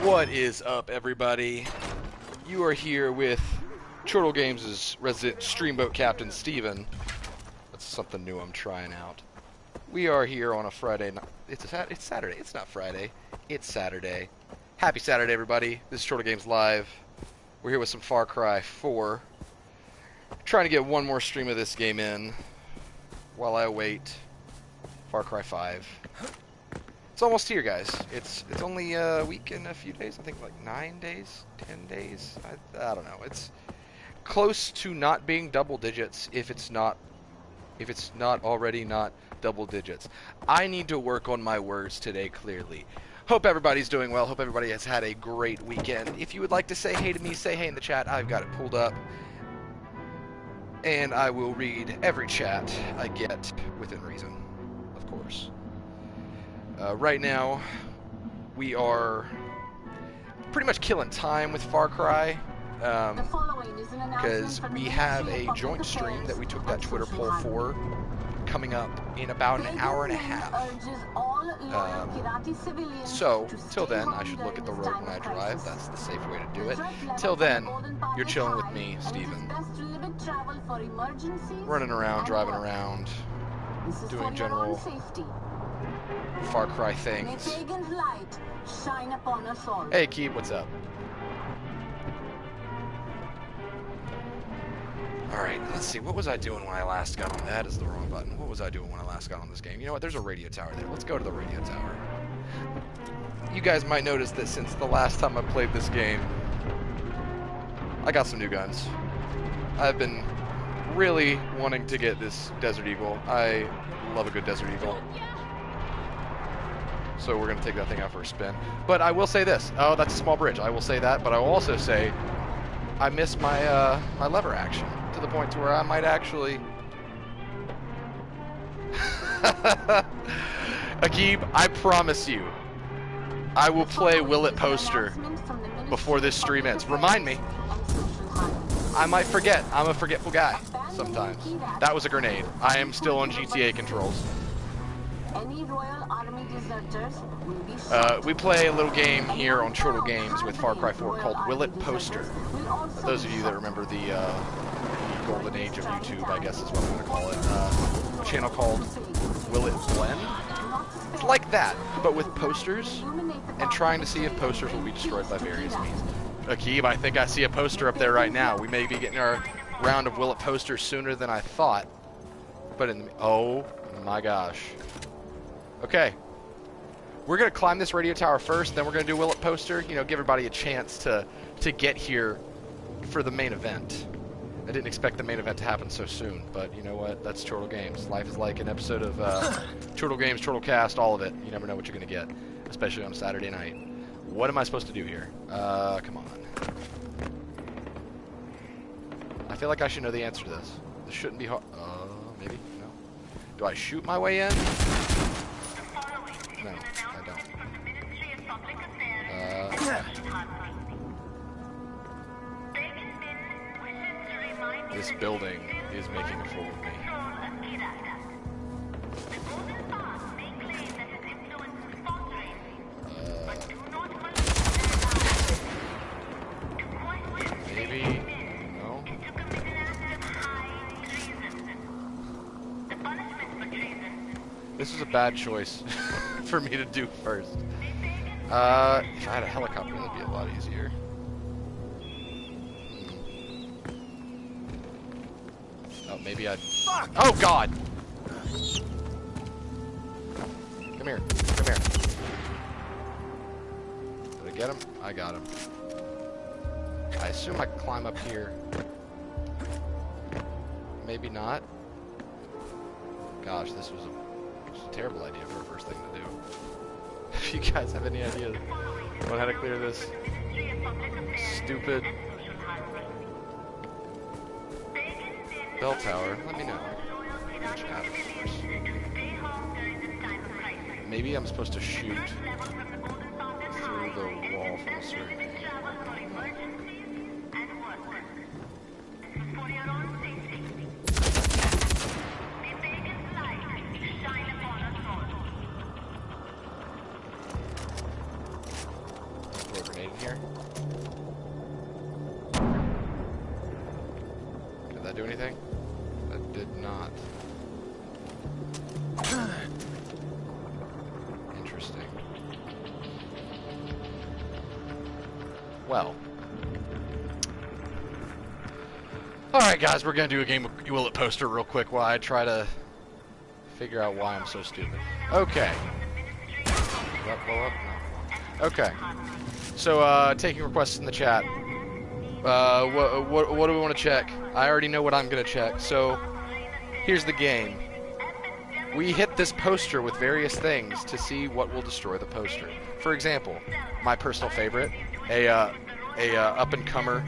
What is up, everybody? You are here with Chortle Games' resident streamboat captain, Stephen. That's something new I'm trying out. We are here on a Friday night. It's Saturday. It's not Friday. It's Saturday. Happy Saturday, everybody. This is Chortle Games Live. We're here with some Far Cry 4. Trying to get one more stream of this game in while I await Far Cry 5. It's almost here, guys. It's only a week and a few days. I think like 9 days, 10 days. I don't know. It's close to not being double digits if it's not already not double digits. I need to work on my words today clearly. Hope everybody's doing well. Hope everybody has had a great weekend. If you would like to say hey to me, say hey in the chat. I've got it pulled up. And I will read every chat I get within reason, of course. Right now, we are pretty much killing time with Far Cry, because we have a joint stream that we took that Twitter poll for coming up in about an hour and a half. So, till then, I should look at the road when I drive. That's the safe way to do it. Till then, you're chilling with me, Stephen. Running around, driving around, doing general Far Cry things. Hey, Coop, what's up? Alright, let's see. What was I doing when I last got on? That is the wrong button. What was I doing when I last got on this game? You know what? There's a radio tower there. Let's go to the radio tower. You guys might notice that since the last time I played this game, I got some new guns. I've been really wanting to get this Desert Eagle. I love a good Desert Eagle. So we're going to take that thing out for a spin. But I will say this. Oh, that's a small bridge. I will say that. But I will also say I miss my my lever action to the point to where I might actually... Akib, I promise you, I will play Will It Poster before this stream ends. Remind me. I mimight forget. I'm a forgetful guy sometimes. That was a grenade. I am still on GTA controls. We play a little game here on Chortle Games with Far Cry 4 called Will It Poster. For those of you that remember the golden age of YouTube, I guess is what I'm going to call it. A channel called Will It Blend? It's like that, but with posters, and trying to see if posters will be destroyed by various means. Akib, I think I see a poster up there right now. We may be getting our round of Will It Poster sooner than I thought. But in the... Oh my gosh. Okay. We're going to climb this radio tower first, then we're going to do Will It Poster. You know, give everybody a chance to get here for the main event. I didn't expect the main event to happen so soon, but you know what? That's Chortle Games. Life is like an episode of Chortle Games, ChortleCast, all of it. You never know what you're going to get, especially on a Saturday night. What am I supposed to do here? Come on. I feel like I should know the answer to this. This shouldn't be hard. Maybe? No. Do I shoot my way in? No, I don't. This building is making a fool of me. Maybe? No? This is a bad choice for me to do first. If I had a helicopter, that'd be a lot easier. Oh, maybe I'd... Fuck! Oh, God! Come here. Come here. Did I get him? I got him. I assume I can climb up here. Maybe not. Gosh, this was a terrible idea for a first thing to do. If you guys have any idea on how to clear this stupid bell tower, let me know. Maybe I'm supposed to shoot through the wall from a certain angle. in here? Did that do anything? That did not. Interesting. Well. Alright guys, we're gonna do a game of Will It Poster real quick while I try to figure out why I'm so stupid. Okay. Up, blow up? No. Okay. So, taking requests in the chat. What do we want to check? I already know what I'm gonna check. So, here's the game. We hit this poster with various things to see what will destroy the poster. For example, my personal favorite, a up-and-comer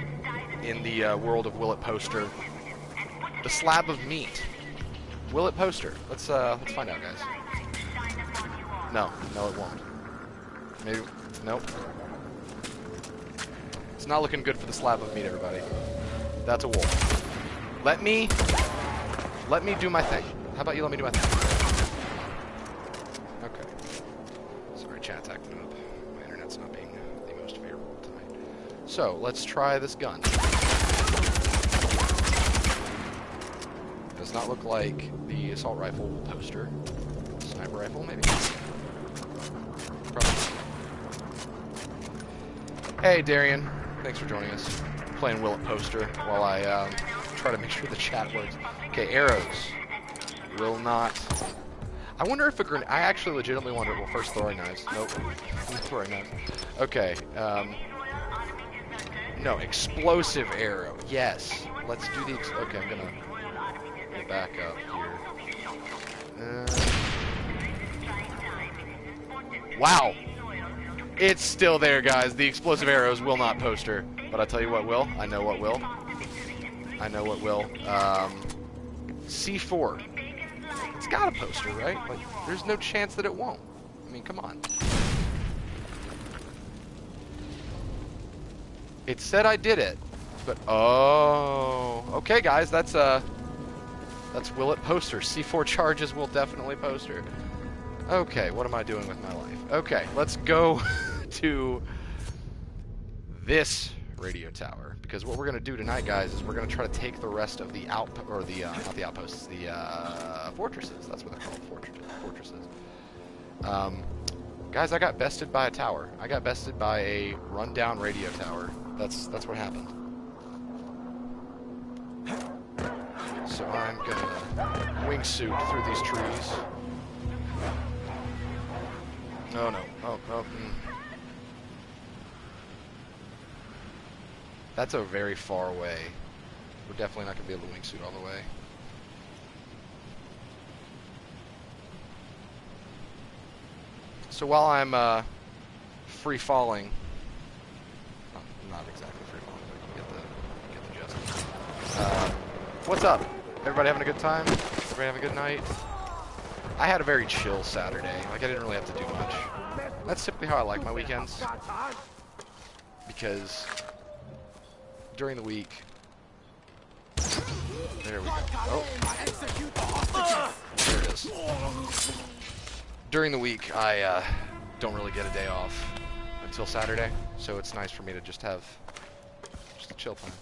in the world of Will It Poster, the slab of meat. Will It Poster? Let's find out, guys. No, it won't. Maybe, nope. It's not looking good for the slab of meat, everybody. That's a wolf. Let me do my thing. How about you let me do my thing? Okay. Sorry, chat's acting up. My internet's not being the most favorable tonight. So, let's try this gun. Does not look like the assault rifle poster. Sniper rifle, maybe? Probably. Hey, Darian. Thanks for joining us. Playing Will It Poster while I try to make sure the chat works. Okay, arrows. Will not. I wonder if a grenade. I actually legitimately wonder. Well, first throwing knives. Nope. Throwing knives. Okay. No, explosive arrow. Yes. Let's do the. Okay, I'm gonna back up here. Wow. It's still there, guys. The explosive arrows will not poster. But I tell you what will. I know what will. I know what will. C4. It's got a poster, right? Like, there's no chance that it won't. I mean, come on. It said I did it, but oh, okay, guys, that's Will It Poster. C4 charges will definitely poster. Okay, what am I doing with my life? Okay, let's go to this radio tower, because what we're gonna do tonight, guys, is we're gonna try to take the rest of the not the outposts, the fortresses. That's what they're called, fortresses. Guys, I got bested by a tower. I got bested by a rundown radio tower. That's what happened. So I'm gonna wingsuit through these trees. Oh no. Oh. That's a very far away. We're definitely not gonna be able to wingsuit all the way. So while I'm free falling, not exactly free falling, but you get the gist. What's up? Everybody having a good time? Everybody having a good night? I had a very chill Saturday. Like, I didn't really have to do much. That's typically how I like my weekends. Because during the week... There we go. Oh. There it is. During the week, I don't really get a day off until Saturday. So it's nice for me to just have just a chill time.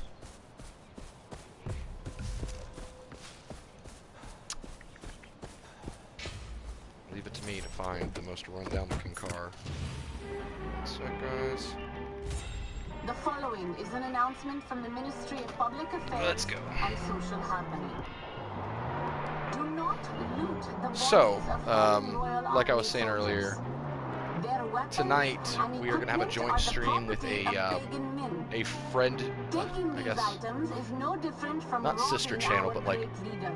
Leave it to me to find the most rundown looking car. One sec, guys. The following is an announcement from the Ministry of Public Affairs Let's go. and Social Harmony. Do not loot the bodies So, of Royal like I was Army saying soldiers. earlier, Their weapons tonight and we are going to have a equipment joint are the stream with property of pagan men. a friend, Taking I these guess, items is no different from not sister robbing channel, our but like great leader.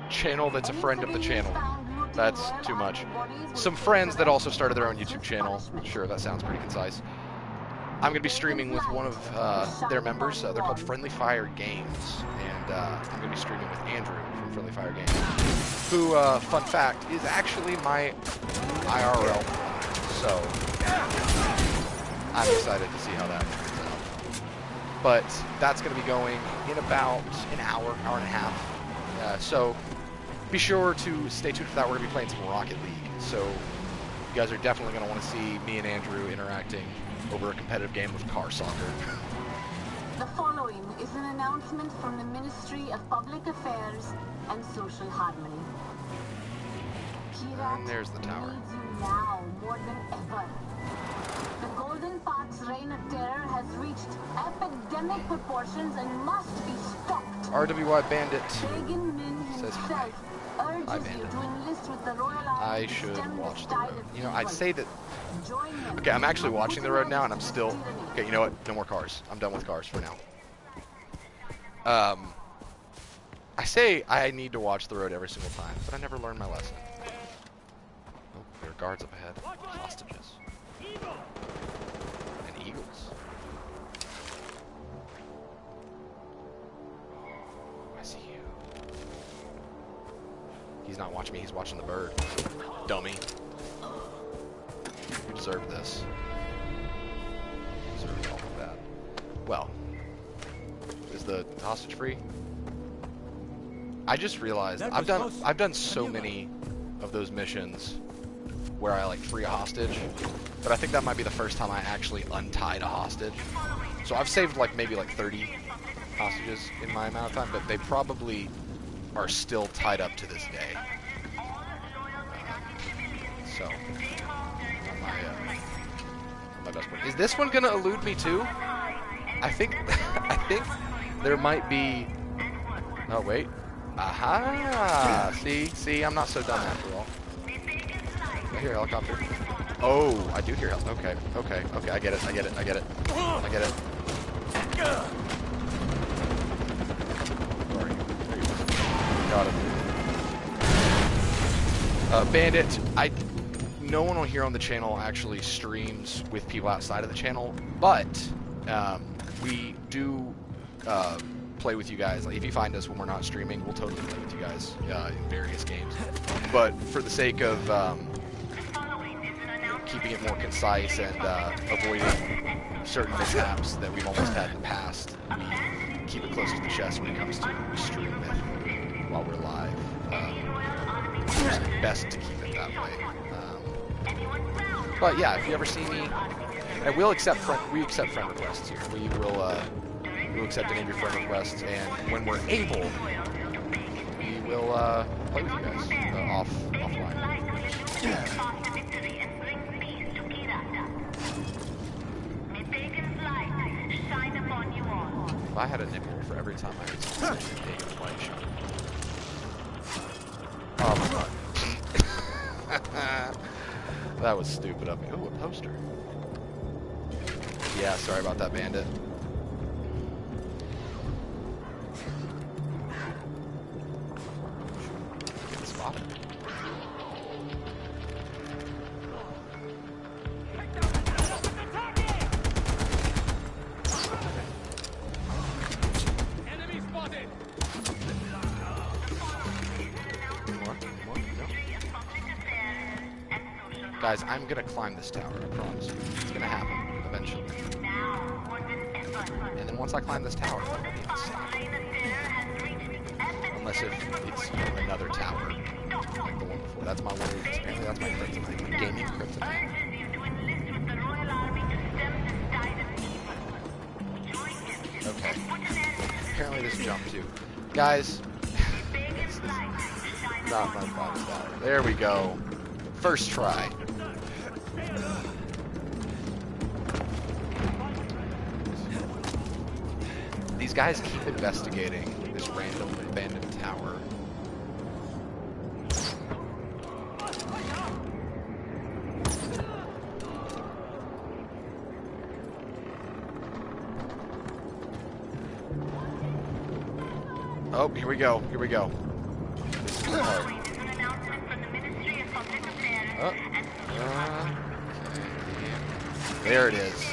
channel that's a Any friend of the civilians channel. found looting That's Royal too Army much. bodies will Some face friends that also arrest started their own and YouTube swift channel. punishment. Sure, that sounds pretty concise. I'm going to be streaming with one of their members. They're called Friendly Fire Games. And I'm going to be streaming with Andrew from Friendly Fire Games. Who, fun fact, is actually my IRL. So, I'm excited to see how that turns out. But that's going to be going in about an hour and a half. So, be sure to stay tuned for that. We're going to be playing some Rocket League. So, You guys are definitely going to want to see me and Andrew interacting over a competitive game of car soccer. The following is an announcement from the Ministry of Public Affairs and Social Harmony. And there's the tower. Needs you now more than ever. The Golden Path's reign of terror has reached epidemic proportions and must be stopped. RWI Bandit Pagan Min says himself urges you to enlist with the Royal Army I to should stem watch the the tide road. of You know, I'd say that... Join him. Okay, I'm actually watching the road now, and I'm still... Okay, you know what? No more cars. I'm done with cars for now. I say I need to watch the road every single time, but I never learned my lesson. Oh, there are guards up ahead. Hostages. And eagles. Oh, I see you. He's not watching me, he's watching the bird. Dummy. You deserve this. You deserve all of that. Well, is the hostage free? I just realized I've done so many of those missions where I like free a hostage, but I think that might be the first time I actually untied a hostage. So I've saved like maybe like 30 hostages in my amount of time, but they probably are still tied up to this day. So on my best one. Is this one gonna elude me too? I think I think there might be. Oh wait. Aha! See, I'm not so dumb after all. I hear a helicopter. Oh, I do hear helicopter. Okay, I get it. Where are you? There you go. Got him. Bandit, no one on here on the channel actually streams with people outside of the channel, but we do play with you guys. Like, if you find us when we're not streaming, we'll totally play with you guys in various games. But for the sake of keeping it more concise and avoiding certain mishaps that we've almost had in the past, we keep it close to the chest when it comes to stream it while we're live. It's best to keep it that way. But yeah, if you ever see me, and we accept friend requests here. We'll accept any of your friend requests, and when we're able, we will play with you guys offline. If I had a nickel for every time I would see a pagan's light shine. Oh my god. That was stupid of me. Ooh, a poster. Yeah, sorry about that, Bandit. Getting spotted. Enemy spotted. More? No. Guys, I'm gonna climb this tower, I promise you. It's gonna happen, eventually. And then once I climb this tower, I'll be unstoppable. Unless if it's another tower, like the one before. That's my one weakness. Apparently that's my kryptonite. Gaming kryptonite. Okay. Apparently this jump too. Guys, this is not my finest hour. There we go. First try. These guys keep investigating this random abandoned tower. Oh, here we go. Here we go. This is the part. There it is.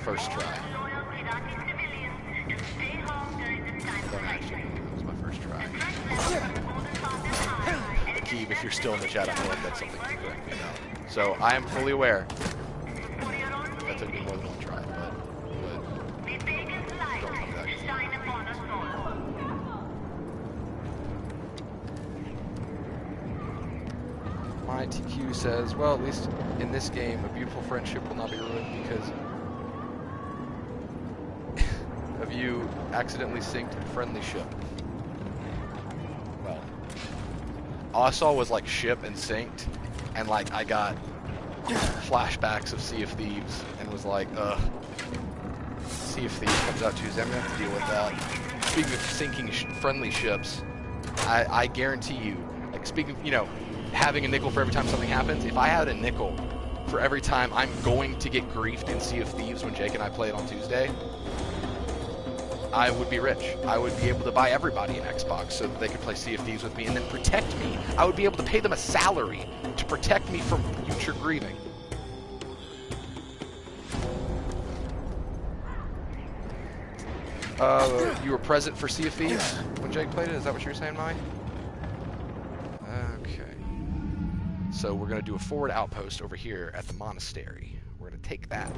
First try. That was my first try. Keep, if you're still in the chat, I feel like that's something to correct me about. So I am fully aware. That took me more than one try, but don't tell me that. My TQ says, well, at least in this game, a beautiful friendship will not be ruined because of you accidentally synced a friendly ship. Well, all I saw was like ship and synced, and like I got flashbacks of Sea of Thieves and was like, Sea of Thieves comes out Tuesday, I'm gonna have to deal with that. Speaking of sinking friendly ships, I guarantee you, like speaking, you know, having a nickel for every time something happens, if I had a nickel for every time I'm going to get griefed in Sea of Thieves when Jake and I play it on Tuesday, I would be rich. I would be able to buy everybody an Xbox so that they could play Sea of Thieves with me and then protect me. I would be able to pay them a salary to protect me from future grieving. You were present for Sea of Thieves when Jake played it? Is that what you were saying, Mai? Okay. So we're going to do a forward outpost over here at the monastery. We're going to take that.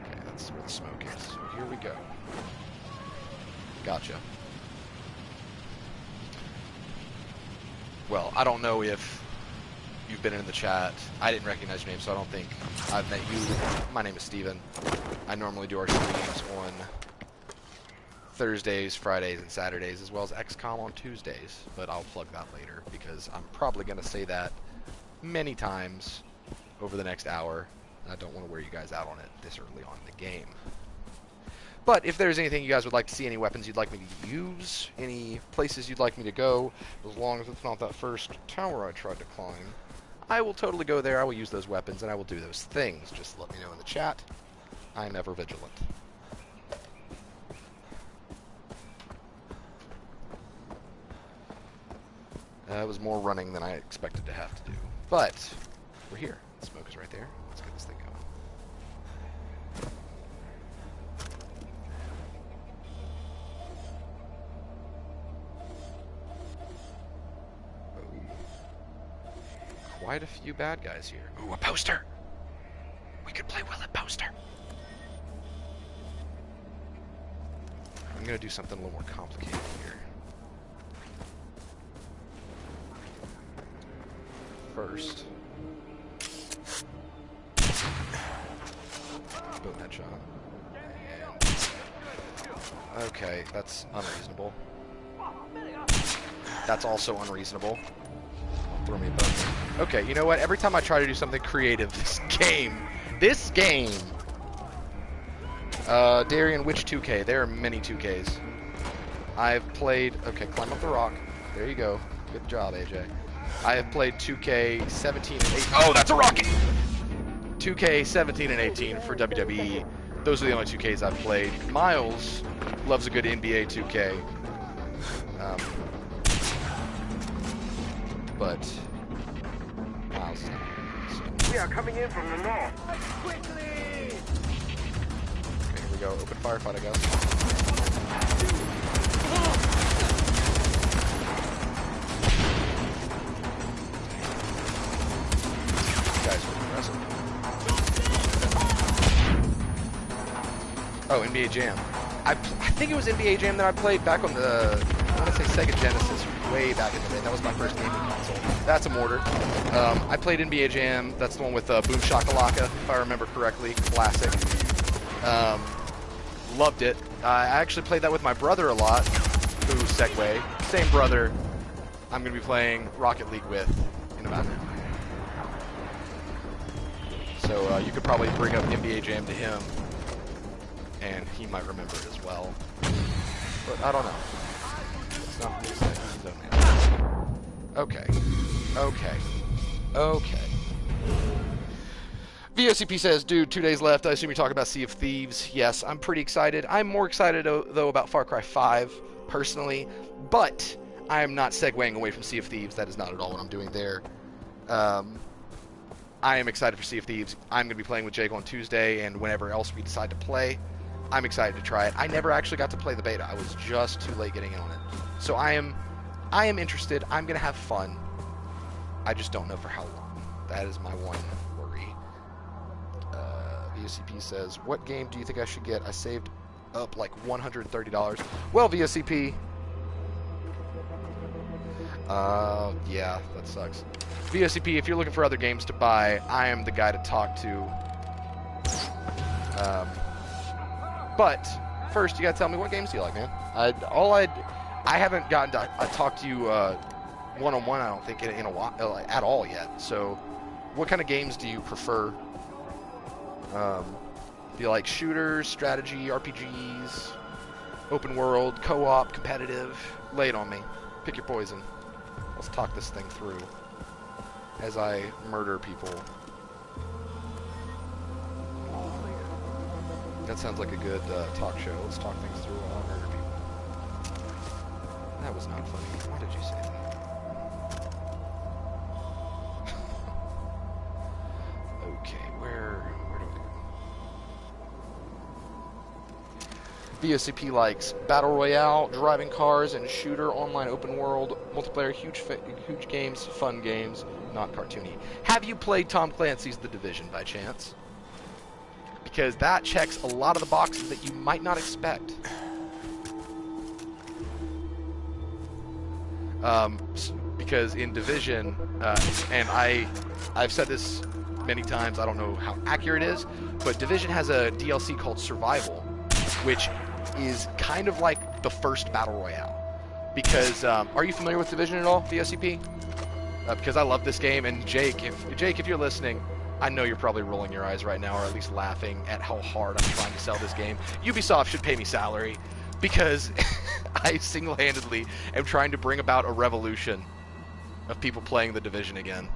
Okay, that's where the smoke is. So here we go. Gotcha. Well, I don't know if you've been in the chat. I didn't recognize your name, so I don't think I've met you. My name is Stephen. I normally do our streams on Thursdays, Fridays, and Saturdays, as well as XCOM on Tuesdays, but I'll plug that later because I'm probably going to say that many times over the next hour. I don't want to wear you guys out on it this early on in the game. But if there's anything you guys would like to see, any weapons you'd like me to use, any places you'd like me to go, as long as it's not that first tower I tried to climb, I will totally go there. I will use those weapons, and I will do those things. Just let me know in the chat. I am ever vigilant. It was more running than I expected to have to do. But we're here. The smoke is right there. Let's get this thing going. Quite a few bad guys here. Ooh, a poster! We could play Will it poster. I'm gonna do something a little more complicated here. First. Boom, headshot. And okay, that's unreasonable. That's also unreasonable. Throw me a bone. Okay, you know what? Every time I try to do something creative, this game, Darian, which 2K? There are many 2Ks. I've played, okay, climb up the rock. There you go. Good job, AJ. I have played 2K 17 and 18. Oh, that's a rocket! 2K 17 and 18 for WWE. Those are the only 2Ks I've played. Miles loves a good NBA 2K. But Miles is not here, so. We are coming in from the north. Quickly! Okay, here we go. Open firefight, I guess. You guys are impressive. Oh, NBA Jam. I think it was NBA Jam that I played back on the, I want to say Sega Genesis, way back in the day. That was my first gaming console. That's a mortar. I played NBA Jam. That's the one with Boom Shakalaka, if I remember correctly. Classic. Loved it. I actually played that with my brother a lot. Who, segue. Same brother I'm going to be playing Rocket League with in about now. So you could probably bring up NBA Jam to him, and he might remember it as well. But I don't know. It's not me to say. He's his own man. Okay. Okay. Okay. VOCP says, dude, 2 days left. I assume you're talking about Sea of Thieves. Yes, I'm pretty excited. I'm more excited, though, about Far Cry 5, personally. But I am not segueing away from Sea of Thieves. That is not at all what I'm doing there. I am excited for Sea of Thieves. I'm going to be playing with Jake on Tuesday, and whenever else we decide to play, I'm excited to try it. I never actually got to play the beta. I was just too late getting in on it. So I am interested. I'm going to have fun. I just don't know for how long. That is my one worry. VOCP says, what game do you think I should get? I saved up like $130. Well, VSCP. Yeah, that sucks. VSCP, if you're looking for other games to buy, I am the guy to talk to. But first, you gotta tell me, what games do you like, man? I haven't gotten to talk to you one-on-one, I don't think, in a while, at all yet. So, what kind of games do you prefer? Do you like shooters, strategy, RPGs, open world, co-op, competitive? Lay it on me. Pick your poison. Let's talk this thing through as I murder people. That sounds like a good talk show. Let's talk things through while I murder people. That was not funny. Why did you say that? Okay, where do we go? VSCP likes Battle Royale, driving cars, and shooter, online open world, multiplayer, huge games, fun games, not cartoony. Have you played Tom Clancy's The Division by chance? Because that checks a lot of the boxes that you might not expect. Because in Division, and I've said this many times, I don't know how accurate it is, but Division has a DLC called Survival, which is kind of like the first Battle Royale. Because, are you familiar with Division at all, VSCP? Because I love this game, and Jake, if you're listening, I know you're probably rolling your eyes right now, or at least laughing at how hard I'm trying to sell this game. Ubisoft should pay me salary, because I single-handedly am trying to bring about a revolution of people playing The Division again.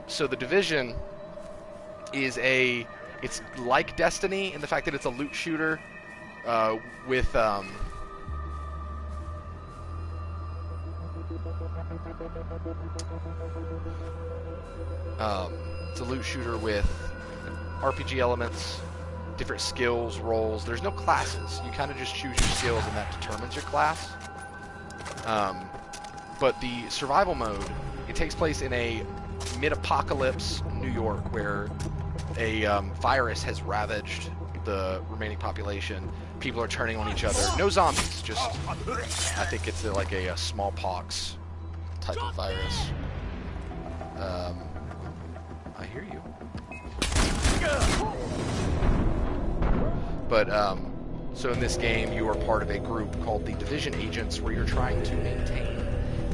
So The Division is it's like Destiny in the fact that it's a loot shooter with it's a loot shooter with RPG elements, different skills, roles. There's no classes. You kind of just choose your skills, and that determines your class. But the survival mode, it takes place in a mid-apocalypse New York where a virus has ravaged the remaining population. People are turning on each other. No zombies, just I think it's like a smallpox type of virus. I hear you. But so in this game, you are part of a group called the Division Agents, where you're trying to maintain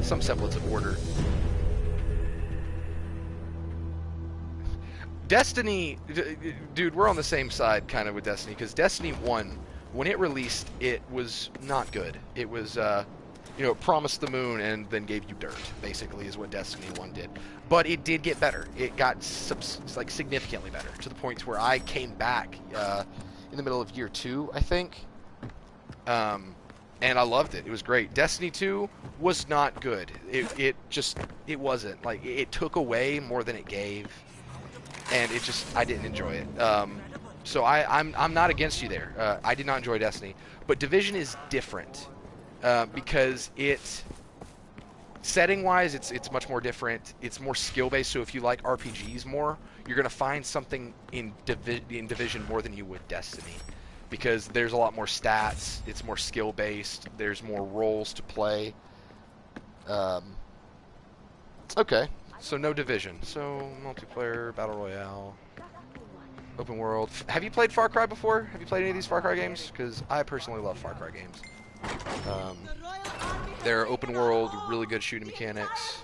some semblance of order. Destiny, dude, we're on the same side kind of with Destiny, because Destiny 1, when it released, it was not good. It was, it promised the moon and then gave you dirt, basically, is what Destiny 1 did. But it did get better. It got, significantly better, to the point where I came back in the middle of year 2, I think, and I loved it. It was great. Destiny 2 was not good. It wasn't. Like, it took away more than it gave. And I didn't enjoy it. So I'm not against you there. I did not enjoy Destiny. But Division is different. Because setting-wise, it's much more different. It's more skill-based, so if you like RPGs more, you're going to find something in Division more than you would Destiny. Because there's a lot more stats, it's more skill-based, there's more roles to play. Okay. So no Division. So multiplayer, Battle Royale, open world. Have you played Far Cry before? Have you played any of these Far Cry games? Because I personally love Far Cry games. They're open world, really good shooting mechanics.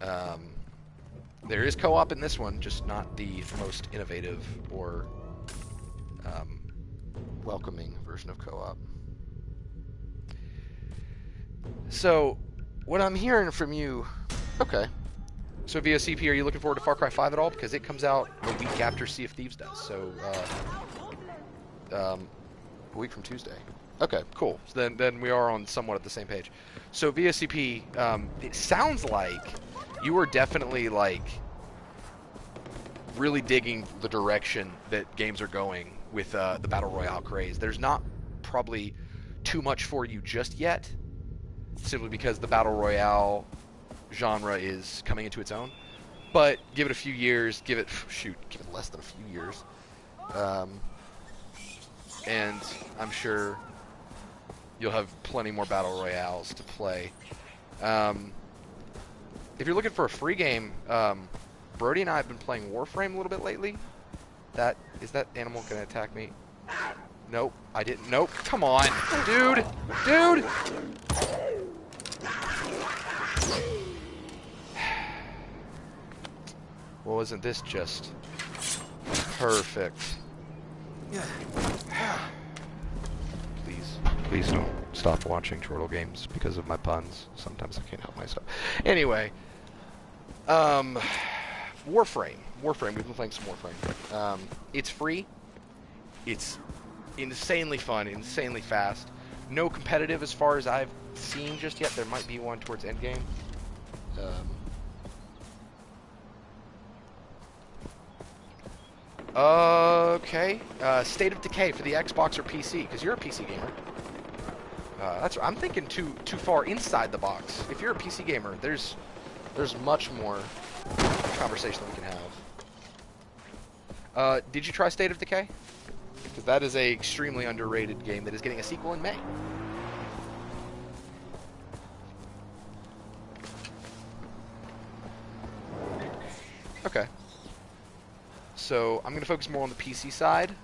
There is co-op in this one, just not the most innovative or welcoming version of co-op. So, what I'm hearing from you... Okay. So VSCP, are you looking forward to Far Cry 5 at all? Because it comes out a week after Sea of Thieves does. So, a week from Tuesday. Okay, cool. So then we are on somewhat at the same page. So VSCP, it sounds like you are definitely, really digging the direction that games are going with the Battle Royale craze. There's not probably too much for you just yet, simply because the Battle Royale genre is coming into its own. But give it a few years, give it less than a few years, and I'm sure you'll have plenty more battle royales to play. If you're looking for a free game, Brodie and I have been playing Warframe a little bit lately. Is that animal gonna attack me? Nope, I didn't. Nope. Come on, dude. Well, isn't this just perfect? Please don't stop watching Chortle games because of my puns. Sometimes I can't help myself. Anyway, Warframe. We've been playing some Warframe. It's free. It's insanely fun, insanely fast. No competitive as far as I've seen just yet. There might be one towards endgame. Okay. State of Decay for the Xbox or PC, because you're a PC gamer. I'm thinking too far inside the box. If you're a PC gamer, there's much more conversation that we can have. Did you try State of Decay? Because that is a extremely underrated game that is getting a sequel in May. Okay. So I'm going to focus more on the PC side.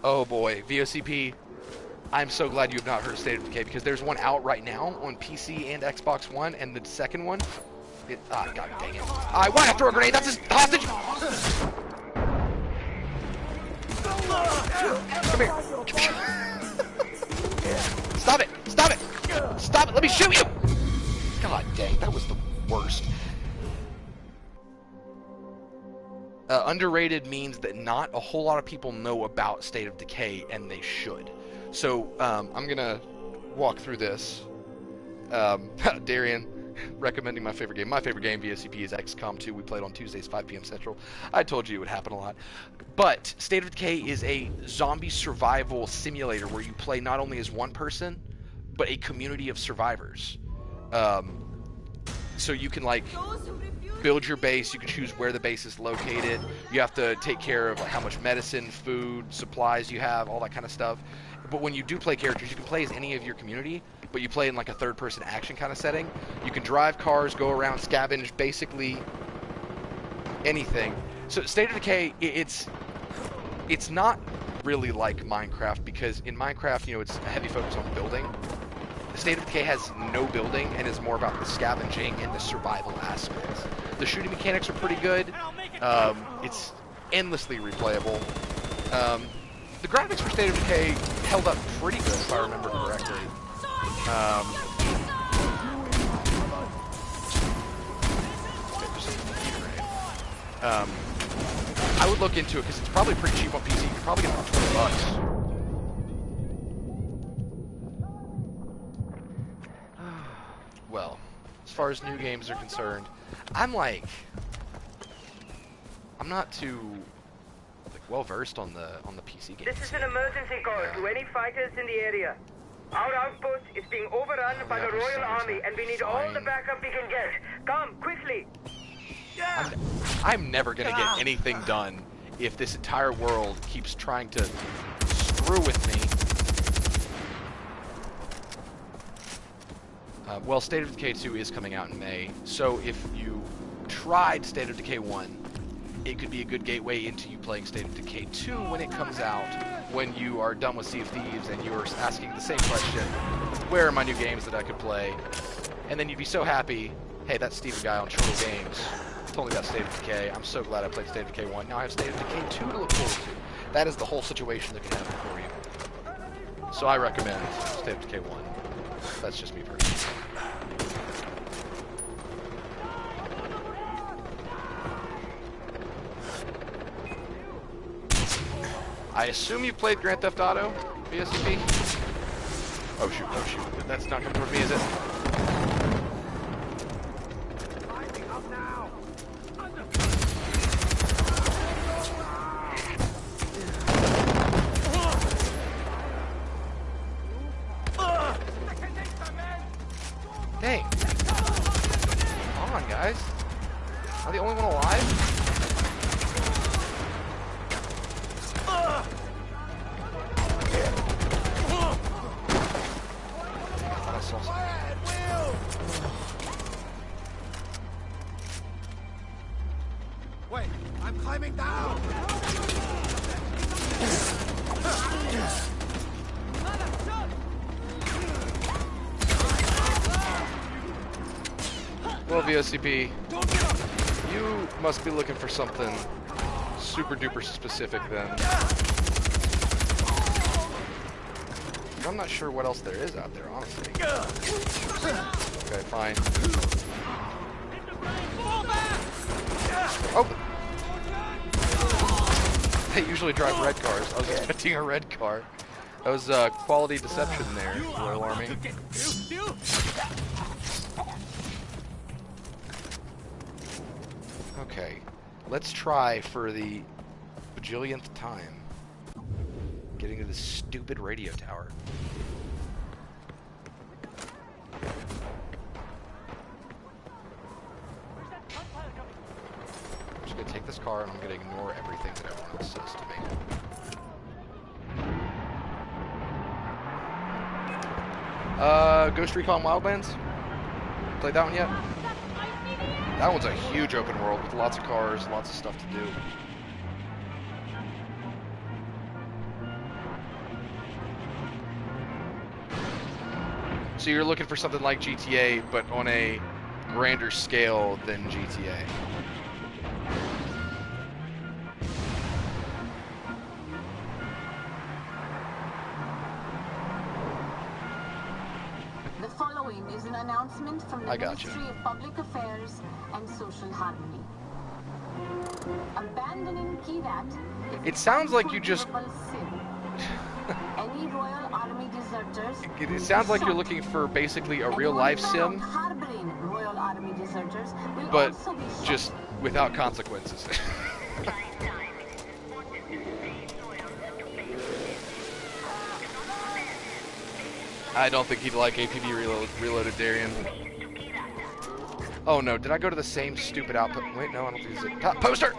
Oh boy, VOCP. I'm so glad you have not heard of State of Decay, because there's one out right now on PC and Xbox One, and the second one, god dang it. I want to throw a grenade, that's his hostage! Come here. Stop it! Let me shoot you! God dang, that was the worst. Underrated means that not a whole lot of people know about State of Decay, and they should. So, I'm gonna walk through this. Darian recommending my favorite game. My favorite game, VSCP, is XCOM 2. We played on Tuesdays, 5 p.m. Central. I told you it would happen a lot. But State of Decay is a zombie survival simulator where you play not only as one person, but a community of survivors. So you can, like, build your base. You can choose where the base is located. You have to take care of, like, how much medicine, food, supplies you have, all that kind of stuff. But when you do play characters, you can play as any of your community, but you play in like a third-person action kind of setting. You can drive cars, go around, scavenge, basically anything. So State of Decay, it's not really like Minecraft, because in Minecraft, you know, it's a heavy focus on building. State of Decay has no building and is more about the scavenging and the survival aspects. The shooting mechanics are pretty good. It's endlessly replayable. The graphics for State of Decay held up pretty good, if I remember correctly. I would look into it because it's probably pretty cheap on PC. You could probably get it for $20. Well, as far as new games are concerned, I'm not too well versed on the PC games. This is an emergency call to any fighters in the area. Our outpost is being overrun by the Royal Army, and we need all the backup we can get. Come, quickly! I'm never gonna get anything done if this entire world keeps trying to screw with me. Well, State of Decay 2 is coming out in May, so if you tried State of Decay 1, it could be a good gateway into you playing State of Decay 2 when it comes out, when you are done with Sea of Thieves and you're asking the same question, where are my new games that I could play? And then you'd be so happy, hey, that Stephen guy on Chortle Games told me about State of Decay. I'm so glad I played State of Decay 1. Now I have State of Decay 2 to look forward to. That is the whole situation that can happen for you. So I recommend State of Decay 1. That's just me personally. I assume you played Grand Theft Auto, BSCP? Oh shoot, that's not coming towards me, is it? Dang. Come on, guys. Am I the only one alive? Well, VOCP, you must be looking for something super duper specific then. I'm not sure what else there is out there, honestly. Okay, fine. Oh! They usually drive red cars. I was expecting a red car. That was quality deception there, Royal Army. Okay, let's try for the bajillionth time getting to this stupid radio tower. I'm just gonna take this car and I'm gonna ignore everything that everyone else says to me. Ghost Recon Wildlands? Played that one yet? That one's a huge open world with lots of cars, lots of stuff to do. So you're looking for something like GTA, but on a grander scale than GTA. The following is an announcement from the Ministry of Public Affairs and Social Harmony. Abandoning Kirat is It sounds like you just... sin. Any Royal Army deserters... It sounds like you're looking for basically a real-life sim, harboring Royal Army deserters will but also be shot. just without consequences. I don't think he'd like APB reloaded, Darian. Oh no, did I go to the same stupid output? Wait, no, I don't think it's it. Top poster!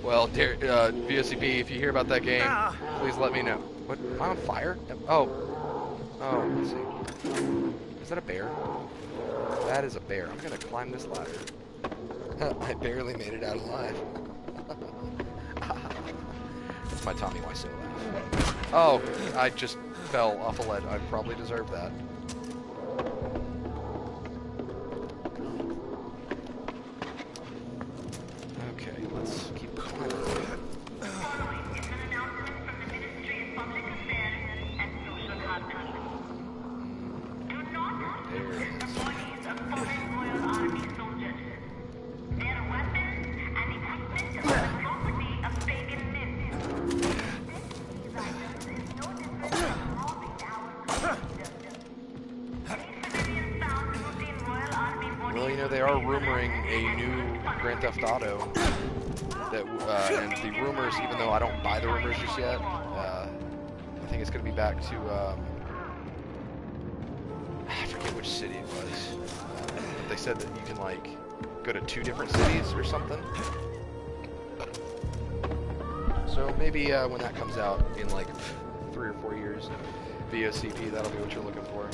Well, VOCP, if you hear about that game, please let me know. What? Am I on fire? Oh. Oh, let's see. Is that a bear? That is a bear. I'm gonna climb this ladder. I barely made it out alive. That's my Tommy Wiseau laugh. Oh, I just fell off a ledge. I probably deserved that. Okay, let's keep climbing. Well, you know, they are rumoring a new Grand Theft Auto. That and the rumors, even though I don't buy the rumors just yet, I think it's going to be back to I forget which city it was. But they said that you can like go to 2 different cities or something. So maybe when that comes out in like 3 or 4 years, VOCP, that'll be what you're looking for.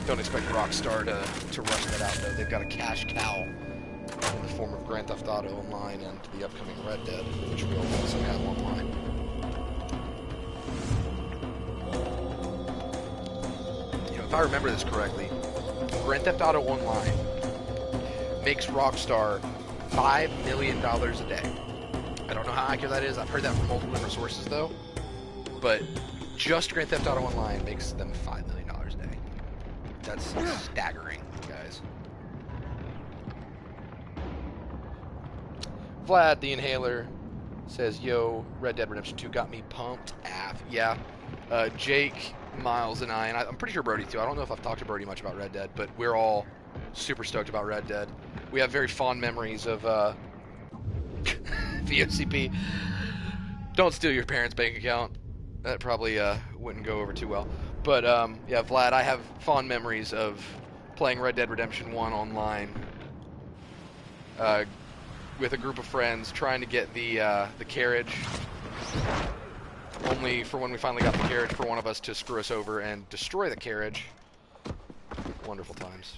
Don't expect Rockstar to rush that out though. They've got a cash cow in the form of Grand Theft Auto Online and the upcoming Red Dead, which we'll also have online. You know, if I remember this correctly, Grand Theft Auto Online makes Rockstar $5 million a day. I don't know how accurate that is. I've heard that from multiple different sources though. But just Grand Theft Auto Online makes them $5 million a day. That's staggering, guys. Vlad the Inhaler says, yo, Red Dead Redemption 2 got me pumped. Yeah. Jake, Miles, and I'm pretty sure Brodie too. I don't know if I've talked to Brodie much about Red Dead, but we're all super stoked about Red Dead. We have very fond memories of VOCP. Don't steal your parents' bank account. That probably wouldn't go over too well. But yeah, Vlad, I have fond memories of playing Red Dead Redemption 1 online with a group of friends, trying to get the carriage. Only for when we finally got the carriage for one of us to screw us over and destroy the carriage. Wonderful times.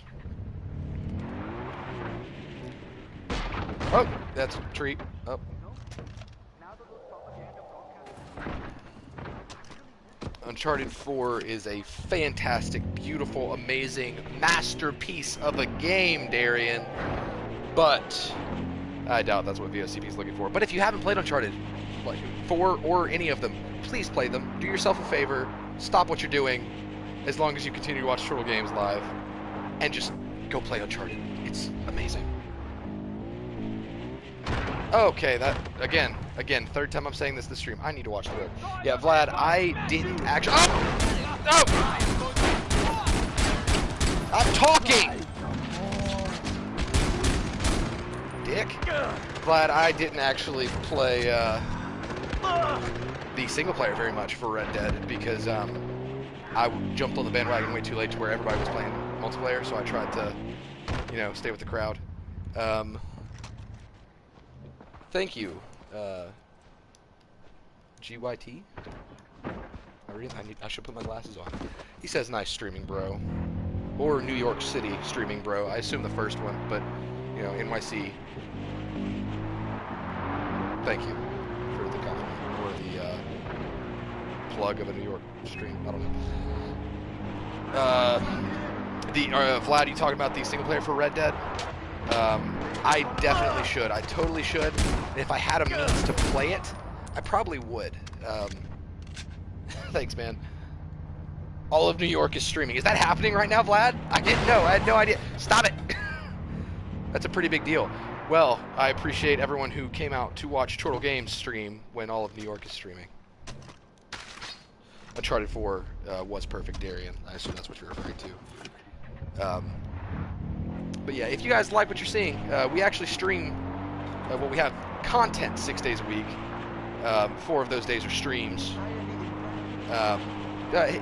Oh, that's a treat. Oh. Uncharted 4 is a fantastic, beautiful, amazing masterpiece of a game, Darian. But I doubt that's what VOCP is looking for. But if you haven't played Uncharted 4 or any of them, please play them. Do yourself a favor. Stop what you're doing, as long as you continue to watch Chortle Games live, and just go play Uncharted. It's amazing. Okay, that again, third time I'm saying this stream. I need to watch the road. Yeah, Vlad, I didn't actually. Oh! I'm talking. Dick. Vlad, I didn't actually play the single player very much for Red Dead because I jumped on the bandwagon way too late to where everybody was playing multiplayer, so I tried to, stay with the crowd. Thank you, GYT. I should put my glasses on. He says, "Nice streaming, bro," or New York City streaming, bro. I assume the first one, but NYC. Thank you for the compliment or the plug of a New York stream. I don't know. Vlad, you talking about the single player for Red Dead? I definitely should. I totally should. And if I had a means to play it, I probably would. Thanks, man. All of New York is streaming. Is that happening right now, Vlad? I didn't know. I had no idea. Stop it. That's a pretty big deal. Well, I appreciate everyone who came out to watch Chortle Games stream when all of New York is streaming. Uncharted 4 was perfect, Darian. I assume that's what you're referring to. But yeah, if you guys like what you're seeing, we actually stream, we have content 6 days a week. 4 of those days are streams.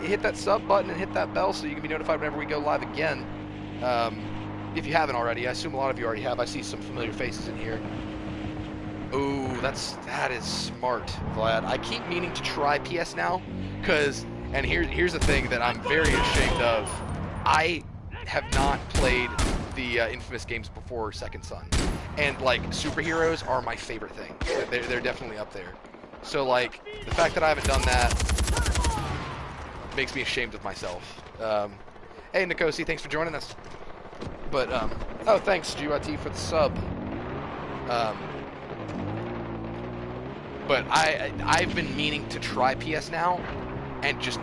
Hit that sub button and hit that bell so you can be notified whenever we go live again. If you haven't already, I assume a lot of you already have. I see some familiar faces in here. Ooh, that is smart, Vlad. I keep meaning to try PS Now, and here's the thing that I'm very ashamed of. I have not played the infamous games before Second Son, and like superheroes are my favorite thing. They're definitely up there. So like the fact that I haven't done that makes me ashamed of myself. Hey Nikosi, thanks for joining us. But oh, thanks GYT for the sub. But I've been meaning to try PS Now and just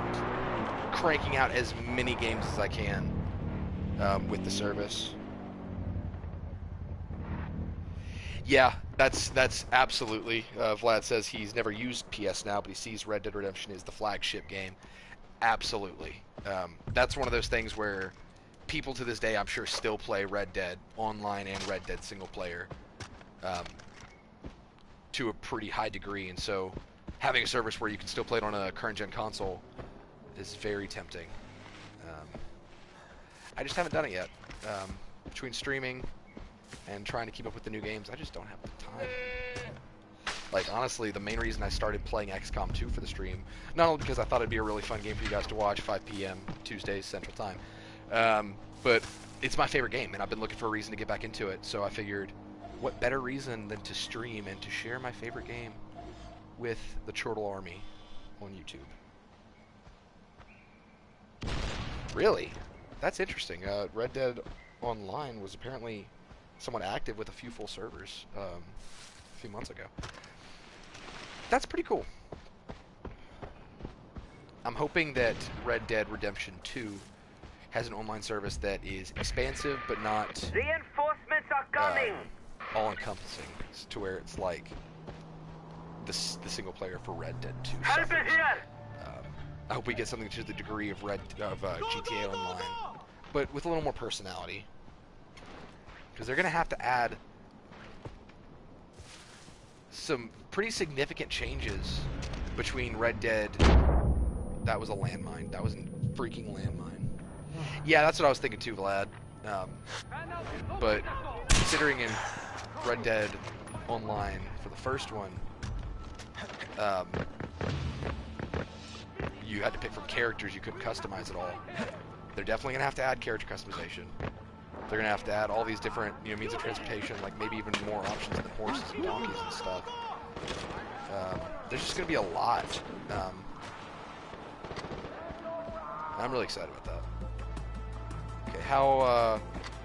cranking out as many games as I can with the service. Yeah, that's absolutely. Vlad says he's never used PS Now, but he sees Red Dead Redemption is the flagship game. Absolutely. That's one of those things where people to this day, I'm sure, still play Red Dead Online and Red Dead single player to a pretty high degree, and so having a service where you can still play it on a current-gen console is very tempting. I just haven't done it yet. Between streaming and trying to keep up with the new games, I just don't have the time. Like, honestly, the main reason I started playing XCOM 2 for the stream, not only because I thought it'd be a really fun game for you guys to watch, 5 p.m. Tuesdays Central Time, but it's my favorite game, and I've been looking for a reason to get back into it, so I figured, what better reason than to stream and to share my favorite game with the Chortle Army on YouTube. Really? That's interesting. Red Dead Online was apparently somewhat active with a few full servers a few months ago. That's pretty cool. I'm hoping that Red Dead Redemption 2 has an online service that is expansive but not Reinforcements are coming. All-encompassing, to where it's like the single player for Red Dead 2 Help suffers. is here. I hope we get something to the degree of GTA Online, but with a little more personality, because they're gonna have to add some pretty significant changes between Red Dead. That was a landmine. That was a freaking landmine. Yeah, that's what I was thinking too, Vlad. But considering in Red Dead Online for the first one, you had to pick from characters, you couldn't customize at all. They're definitely gonna have to add character customization. they're gonna have to add all these different, you know, means of transportation, like maybe even more options than horses and donkeys and stuff. There's just gonna be a lot. I'm really excited about that. Okay, how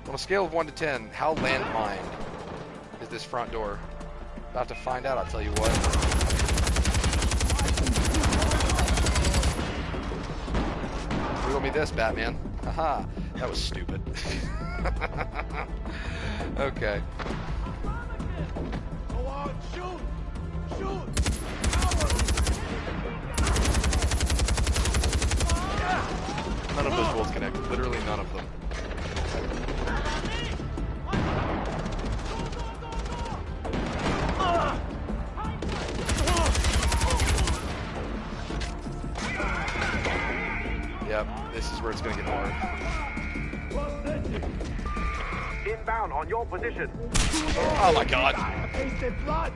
on a scale of 1 to 10, how landmined is this front door? About to find out, I'll tell you what. Riddle me this, Batman. Haha, that was stupid. Okay. Go on, shoot! Shoot! None of those bolts connect. Literally none of them. Yep, this is where it's gonna get hard. Inbound on your position. Oh my god. Tasted blood.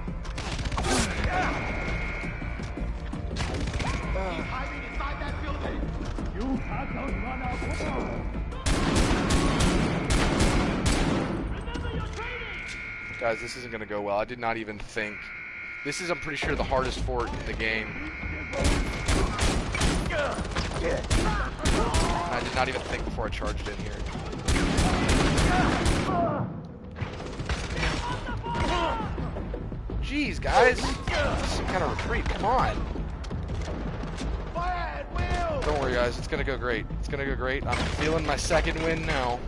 Hiding inside that building. You cannot run out. Guys, this isn't gonna go well. I did not even think. This is, I'm pretty sure, the hardest fort in the game. I did not even think before I charged in here. Jeez, guys. Some kind of retreat. Come on. Don't worry, guys. It's gonna go great. It's gonna go great. I'm feeling my second win now.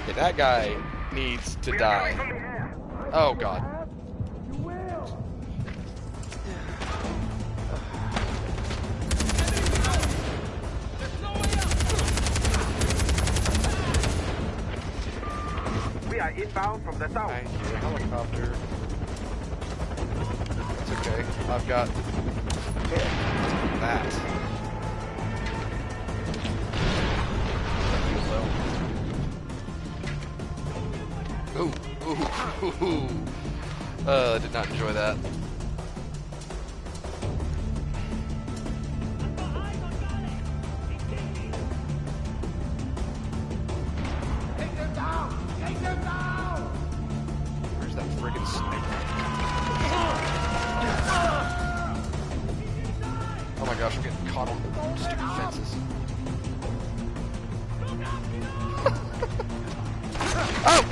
Okay, that guy needs to die. Oh, God. We are inbound from the south. I hear a helicopter. It's okay. I've got that. Ooh, ooh, ooh, ooh. I did not enjoy that. Take them down! Take them down! Where's that friggin' sniper? Oh my gosh, I'm getting caught on stupid fences. Oh!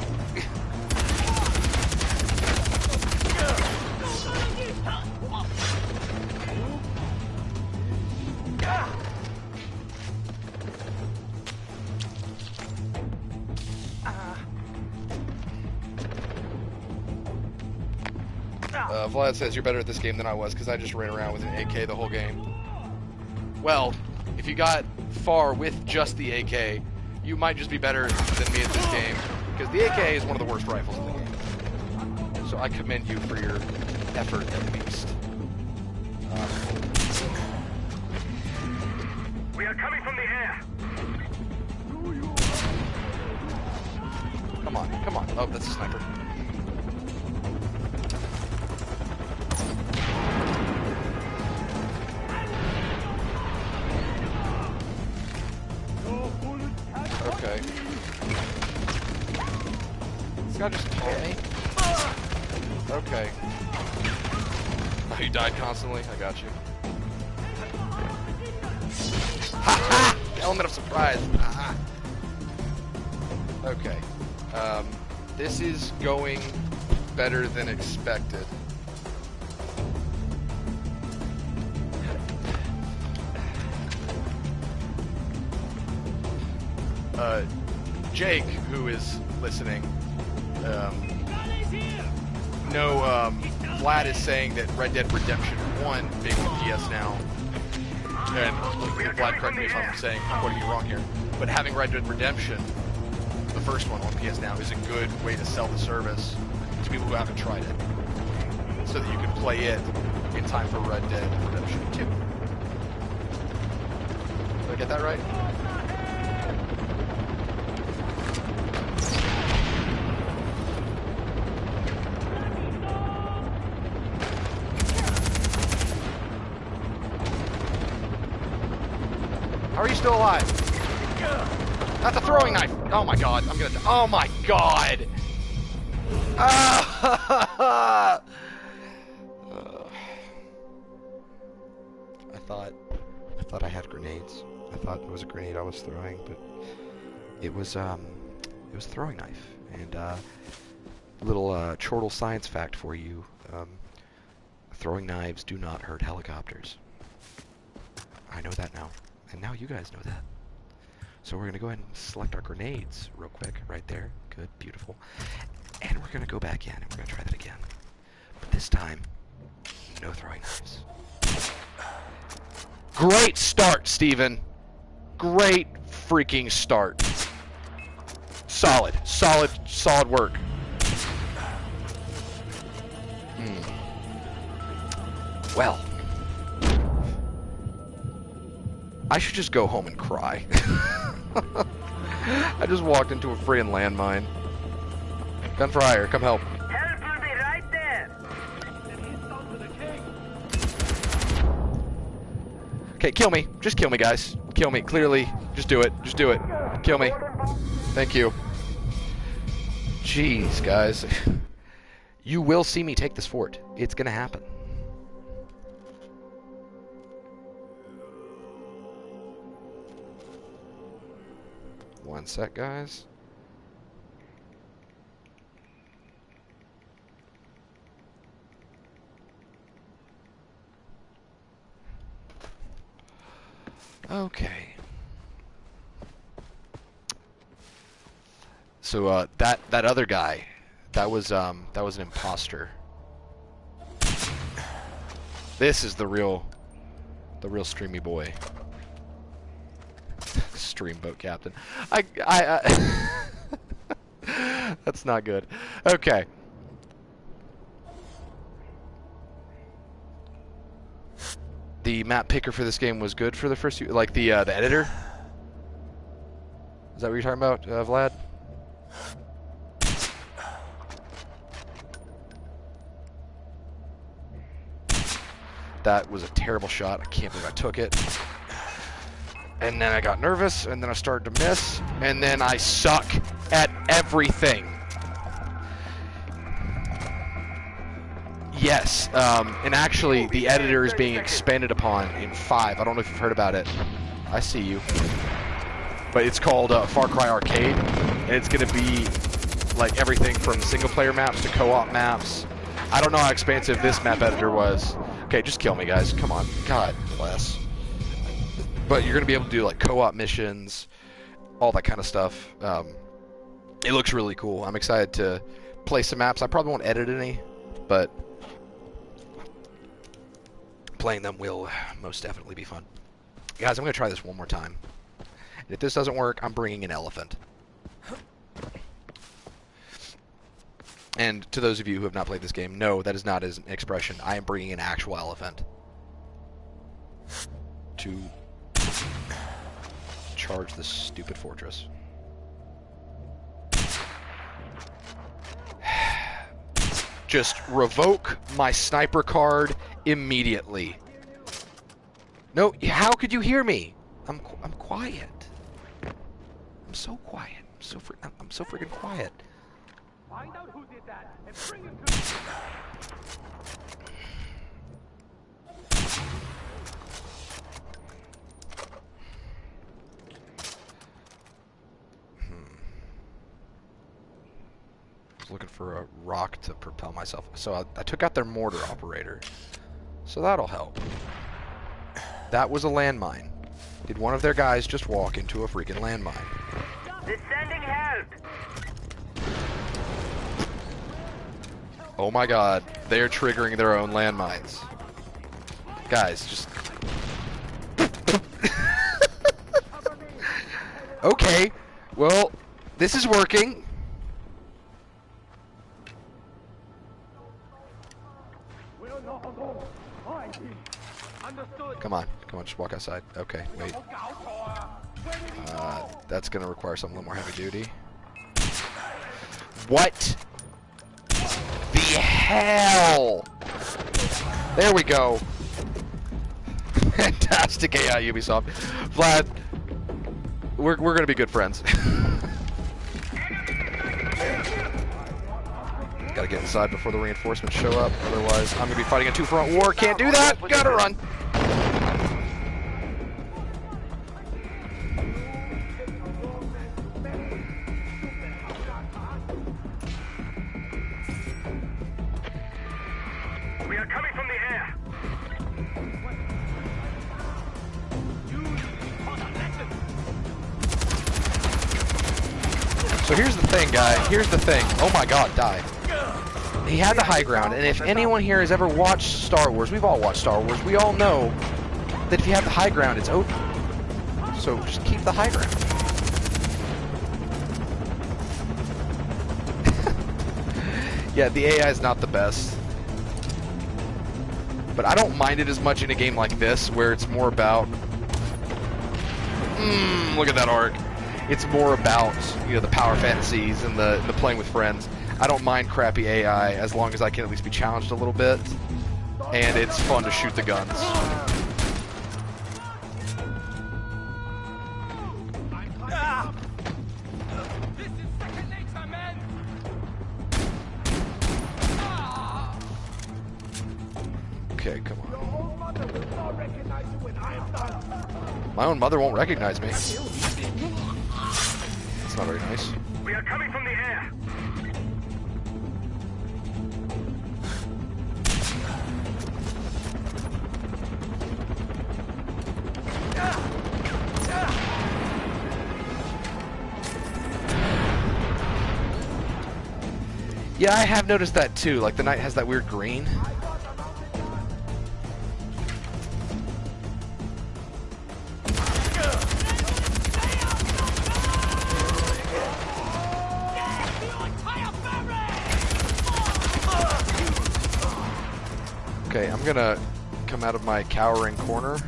Vlad says you're better at this game than I was because I just ran around with an AK the whole game. Well, if you got far with just the AK, you might just be better than me at this game because the AK is one of the worst rifles in the game. So I commend you for your effort at least. We are coming from the air. Come on, come on. Oh, that's a sniper. Okay. This guy just told me. Okay. Oh, you died constantly? I got you. Ha ha! Element of surprise. Ha Okay. This is going better than expected. Jake, who is listening, Vlad is saying that Red Dead Redemption 1 being on PS now, and Vlad, correct me if I'm saying, I'm quoting you wrong here, but having Red Dead Redemption, the first one on PS now, is a good way to sell the service to people who haven't tried it, so that you can play it in time for Red Dead Redemption 2. Did I get that right? still alive. That's a throwing knife. Oh my god, I'm gonna die. Oh my god. Ah! I thought I had grenades. I thought it was a grenade I was throwing, but it was a throwing knife. And a little chortle science fact for you: throwing knives do not hurt helicopters. I know that now, and now you guys know that. So we're gonna go ahead and select our grenades real quick, right there. Good, beautiful. And we're gonna go back in and we're gonna try that again. But this time, no throwing knives. Great start, Stephen. Great freaking start. Solid work. Well, I should just go home and cry. I just walked into a freaking landmine. Gunfire, come help. Help will be right there. Okay, kill me. Just kill me, guys. Kill me, clearly. Just do it. Just do it. Kill me. Thank you. Jeez, guys. You will see me take this fort. It's gonna happen. One sec, guys. Okay. So that other guy, that was an imposter. This is the real streamy boy. Streamboat captain. That's not good. Okay. The map picker for this game was good for the first few, like the editor. Is that what you're talking about, Vlad? That was a terrible shot. I can't believe I took it. And then I got nervous, and then I started to miss, and then I suck at everything. Yes, and actually, the editor is being expanded upon in 5. I don't know if you've heard about it. I see you. But it's called Far Cry Arcade, and it's going to be like everything from single-player maps to co-op maps. I don't know how expansive this map editor was. Okay, just kill me, guys. Come on. God bless. But you're going to be able to do like co-op missions, all that kind of stuff. It looks really cool. I'm excited to play some maps. I probably won't edit any, but playing them will most definitely be fun. Guys, I'm going to try this one more time. And if this doesn't work, I'm bringing an elephant. And to those of you who have not played this game, no, that is not an expression. I am bringing an actual elephant to charge this stupid fortress. Just revoke my sniper card immediately. No, how could you hear me? I'm quiet. I'm so quiet. I'm so freaking quiet. Find out who did that and bring him to me. I was looking for a rock to propel myself. So I took out their mortar operator. So that'll help. That was a landmine. Did one of their guys just walk into a freaking landmine? They're sending help. Oh my god, they're triggering their own landmines. Guys, just... Okay, well, this is working. Come on, just walk outside. Okay, wait. That's gonna require something a little more heavy duty. What the hell? There we go. Fantastic AI, Ubisoft. Vlad, we're gonna be good friends. Gotta get inside before the reinforcements show up, otherwise I'm gonna be fighting a two-front war. Can't do that! Gotta run! We are coming from the air. So here's the thing, guy. Here's the thing. Oh my god, die. He had the high ground, and if anyone here has ever watched Star Wars, we've all watched Star Wars, we all know that if you have the high ground, it's over. So just keep the high ground. Yeah, the AI is not the best. But I don't mind it as much in a game like this, where it's more about... look at that arc. It's more about, you know, the power fantasies and the playing with friends. I don't mind crappy AI as long as I can at least be challenged a little bit, and it's fun to shoot the guns. Okay, come on. My own mother won't recognize me. That's not very nice. We are coming from the air. Yeah, I have noticed that too. Like the night has that weird green. Okay, I'm gonna come out of my cowering corner.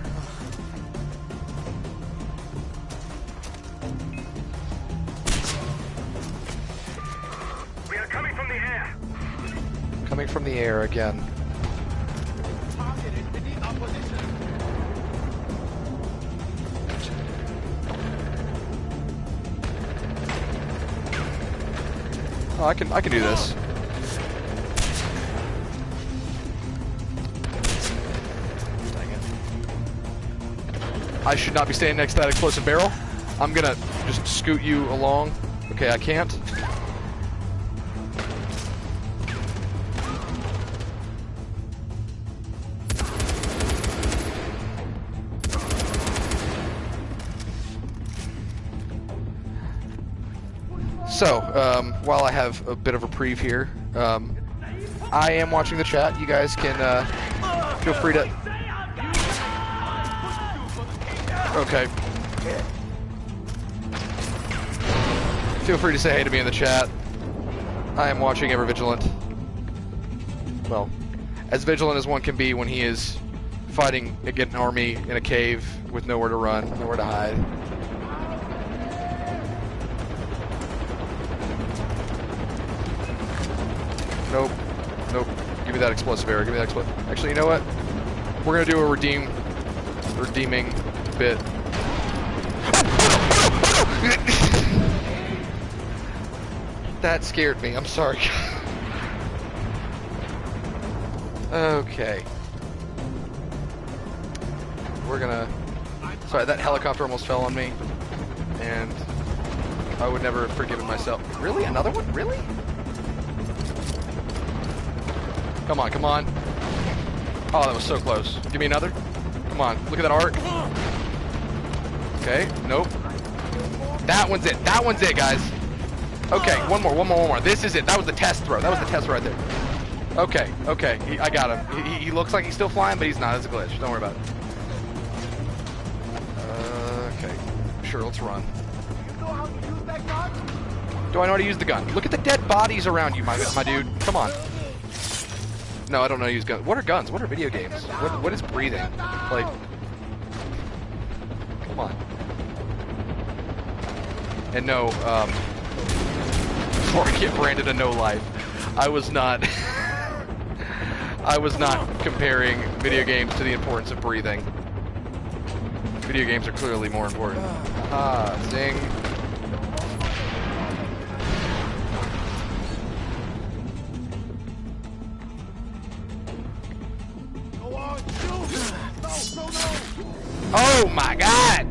We are coming from the air. Coming from the air again. Oh, I can do this. I should not be standing next to that explosive barrel. I'm gonna just scoot you along. Okay, I can't. So, while I have a bit of a reprieve here, I am watching the chat. You guys can feel free to... Okay. Feel free to say hey to me in the chat. I am watching Ever Vigilant. Well, as vigilant as one can be when he is fighting against an army in a cave with nowhere to run, nowhere to hide. Nope. Nope. Give me that explosive arrow. Give me that explosive. Actually, you know what? We're gonna do a redeeming bit. That scared me. I'm sorry. Okay. We're gonna... Sorry, that helicopter almost fell on me. And I would never have forgiven myself. Really? Another one? Really? Come on, come on. Oh, that was so close. Give me another. Come on, look at that arc. Okay, nope. That one's it. That one's it, guys. Okay, one more. This is it. That was the test throw. That was the test throw right there. Okay, okay. I got him. He looks like he's still flying, but he's not. It's a glitch. Don't worry about it. Okay. Sure, let's run. Do I know how to use the gun? Look at the dead bodies around you, my dude. Come on. No, I don't know how to use guns. What are guns? What are video games? What is breathing? Like... Come on. And no, before I get branded a no life, I was not comparing video games to the importance of breathing. Video games are clearly more important. Ah, zing. Go on, shoot! No! Oh my god!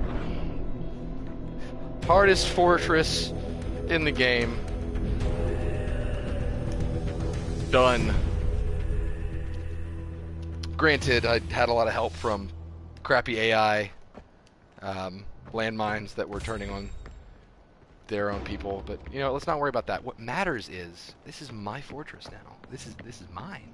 Hardest fortress in the game. Done. Granted, I had a lot of help from crappy AI landmines that were turning on their own people, but you know, let's not worry about that. What matters is this is my fortress now. This is mine.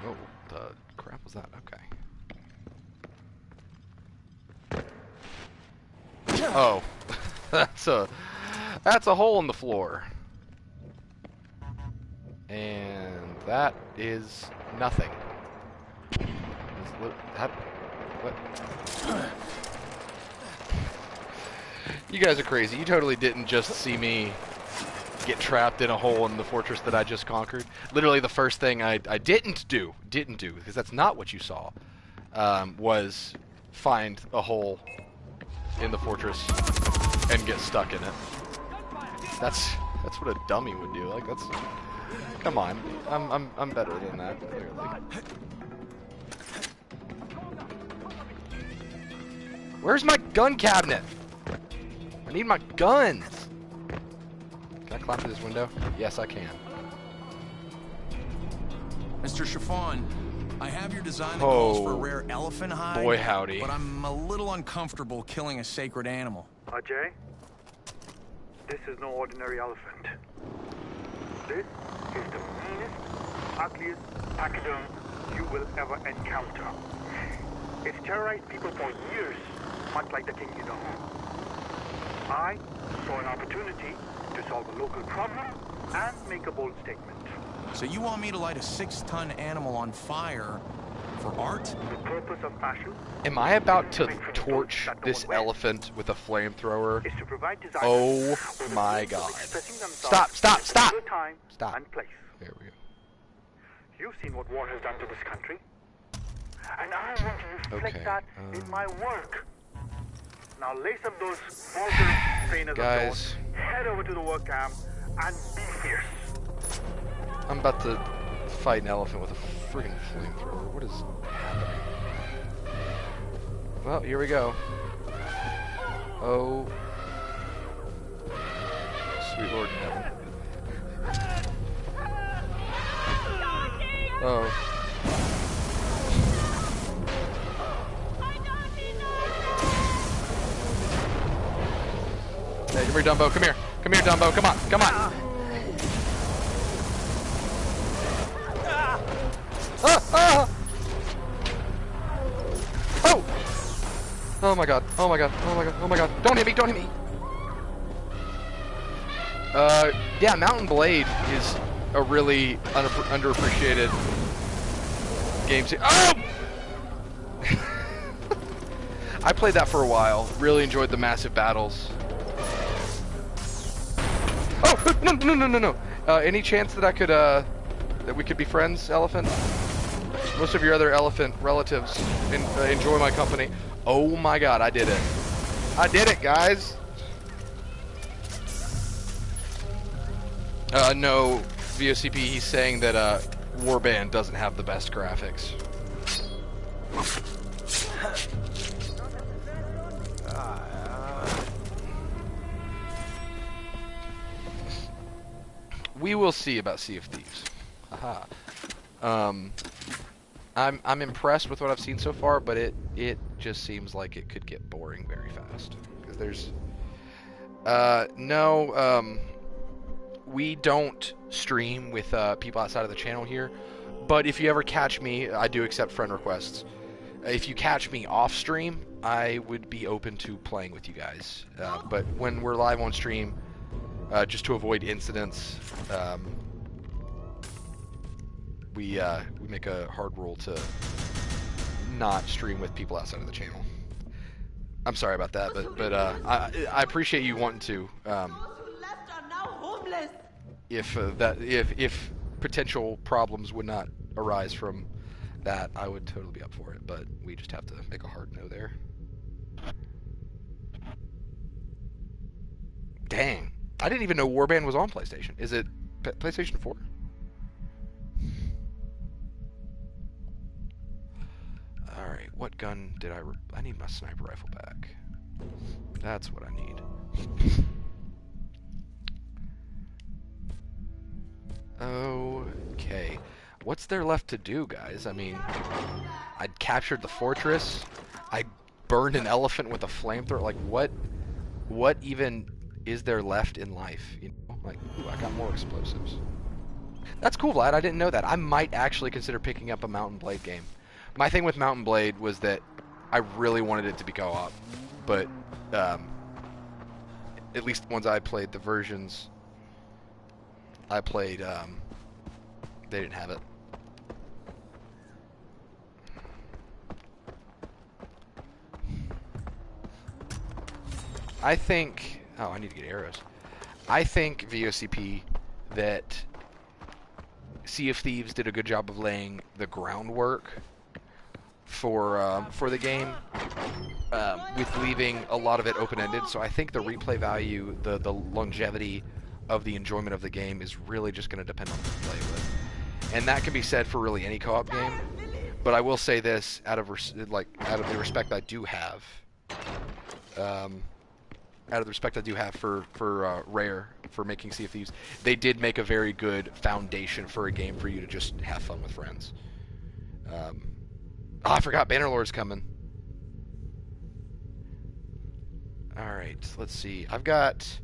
Oh, the crap was that? Okay. Oh, that's a hole in the floor, and that is nothing. What? You guys are crazy. You totally didn't just see me get trapped in a hole in the fortress that I just conquered. Literally the first thing I didn't do, because that's not what you saw, was find a hole in the fortress and get stuck in it. That's what a dummy would do. Like, that's... Come on. I'm better than that, clearly. Where's my gun cabinet? I need my guns! Can I climb through this window? Yes, I can. Mr. Chiffon, I have your design that calls for a rare elephant hide. Boy, howdy. But I'm a little uncomfortable killing a sacred animal. Ajay, this is no ordinary elephant. This is the meanest, ugliest pachyderm you will ever encounter. It's terrorized people for years, much like the king you know. I saw an opportunity to solve a local problem and make a bold statement. So you want me to light a 6-ton animal on fire for art? The purpose of passion. Am I about to torch this elephant with a flamethrower? Is to provide designers Oh with a my means of god. expressing Stop, themselves stop, at stop! a time Stop. and place. There we go. You've seen what war has done to this country. And I want to reflect that in my work. Now lace up those Walter trainers of yours, head over to the work camp, and be fierce. I'm about to fight an elephant with a friggin' flamethrower. What is happening? Well, here we go. Oh. Sweet Lord in heaven. Oh. Hey, come here, Dumbo. Come here. Come here, Dumbo. Come on. Come on. Ah! Oh! Oh my god. Oh my god. Oh my god. Oh my god. Don't hit me. Don't hit me. Yeah, Mountain Blade is a really underappreciated game. Oh! I played that for a while. Really enjoyed the massive battles. Oh! No. Any chance that I could, that we could be friends, elephant? Most of your other elephant relatives enjoy my company. Oh my god, I did it. I did it, guys! No, VOCP, he's saying that, Warband doesn't have the best graphics. We will see about Sea of Thieves. Haha. I'm impressed with what I've seen so far, but it just seems like it could get boring very fast. Because there's we don't stream with people outside of the channel here, but if you ever catch me, I do accept friend requests. If you catch me off stream, I would be open to playing with you guys. But when we're live on stream, just to avoid incidents, we make a hard rule to not stream with people outside of the channel. I'm sorry about that, but I appreciate you wanting to. If potential problems would not arise from that, I would totally be up for it, but we just have to make a hard no there. Dang. I didn't even know Warband was on PlayStation. Is it PlayStation 4? Alright, what gun did I need my sniper rifle back. That's what I need. Okay. What's there left to do, guys? I mean, I captured the fortress. I burned an elephant with a flamethrower. Like, what even is there left in life? You know, like, ooh, I got more explosives. That's cool, Vlad. I didn't know that. I might actually consider picking up a Mountain Blade game. My thing with Mountain Blade was that I really wanted it to be co-op, but at least the ones I played, the versions I played, they didn't have it. I think... Oh, I need to get arrows. I think, VOCP, that Sea of Thieves did a good job of laying the groundwork for the game, with leaving a lot of it open-ended. So I think the replay value, the longevity of the enjoyment of the game is really just going to depend on who you play with. And that can be said for really any co-op game. But I will say this, out of the respect I do have, for Rare for making Sea of Thieves, they did make a very good foundation for a game for you to just have fun with friends. Oh, I forgot Bannerlord's coming. Alright, let's see. I've got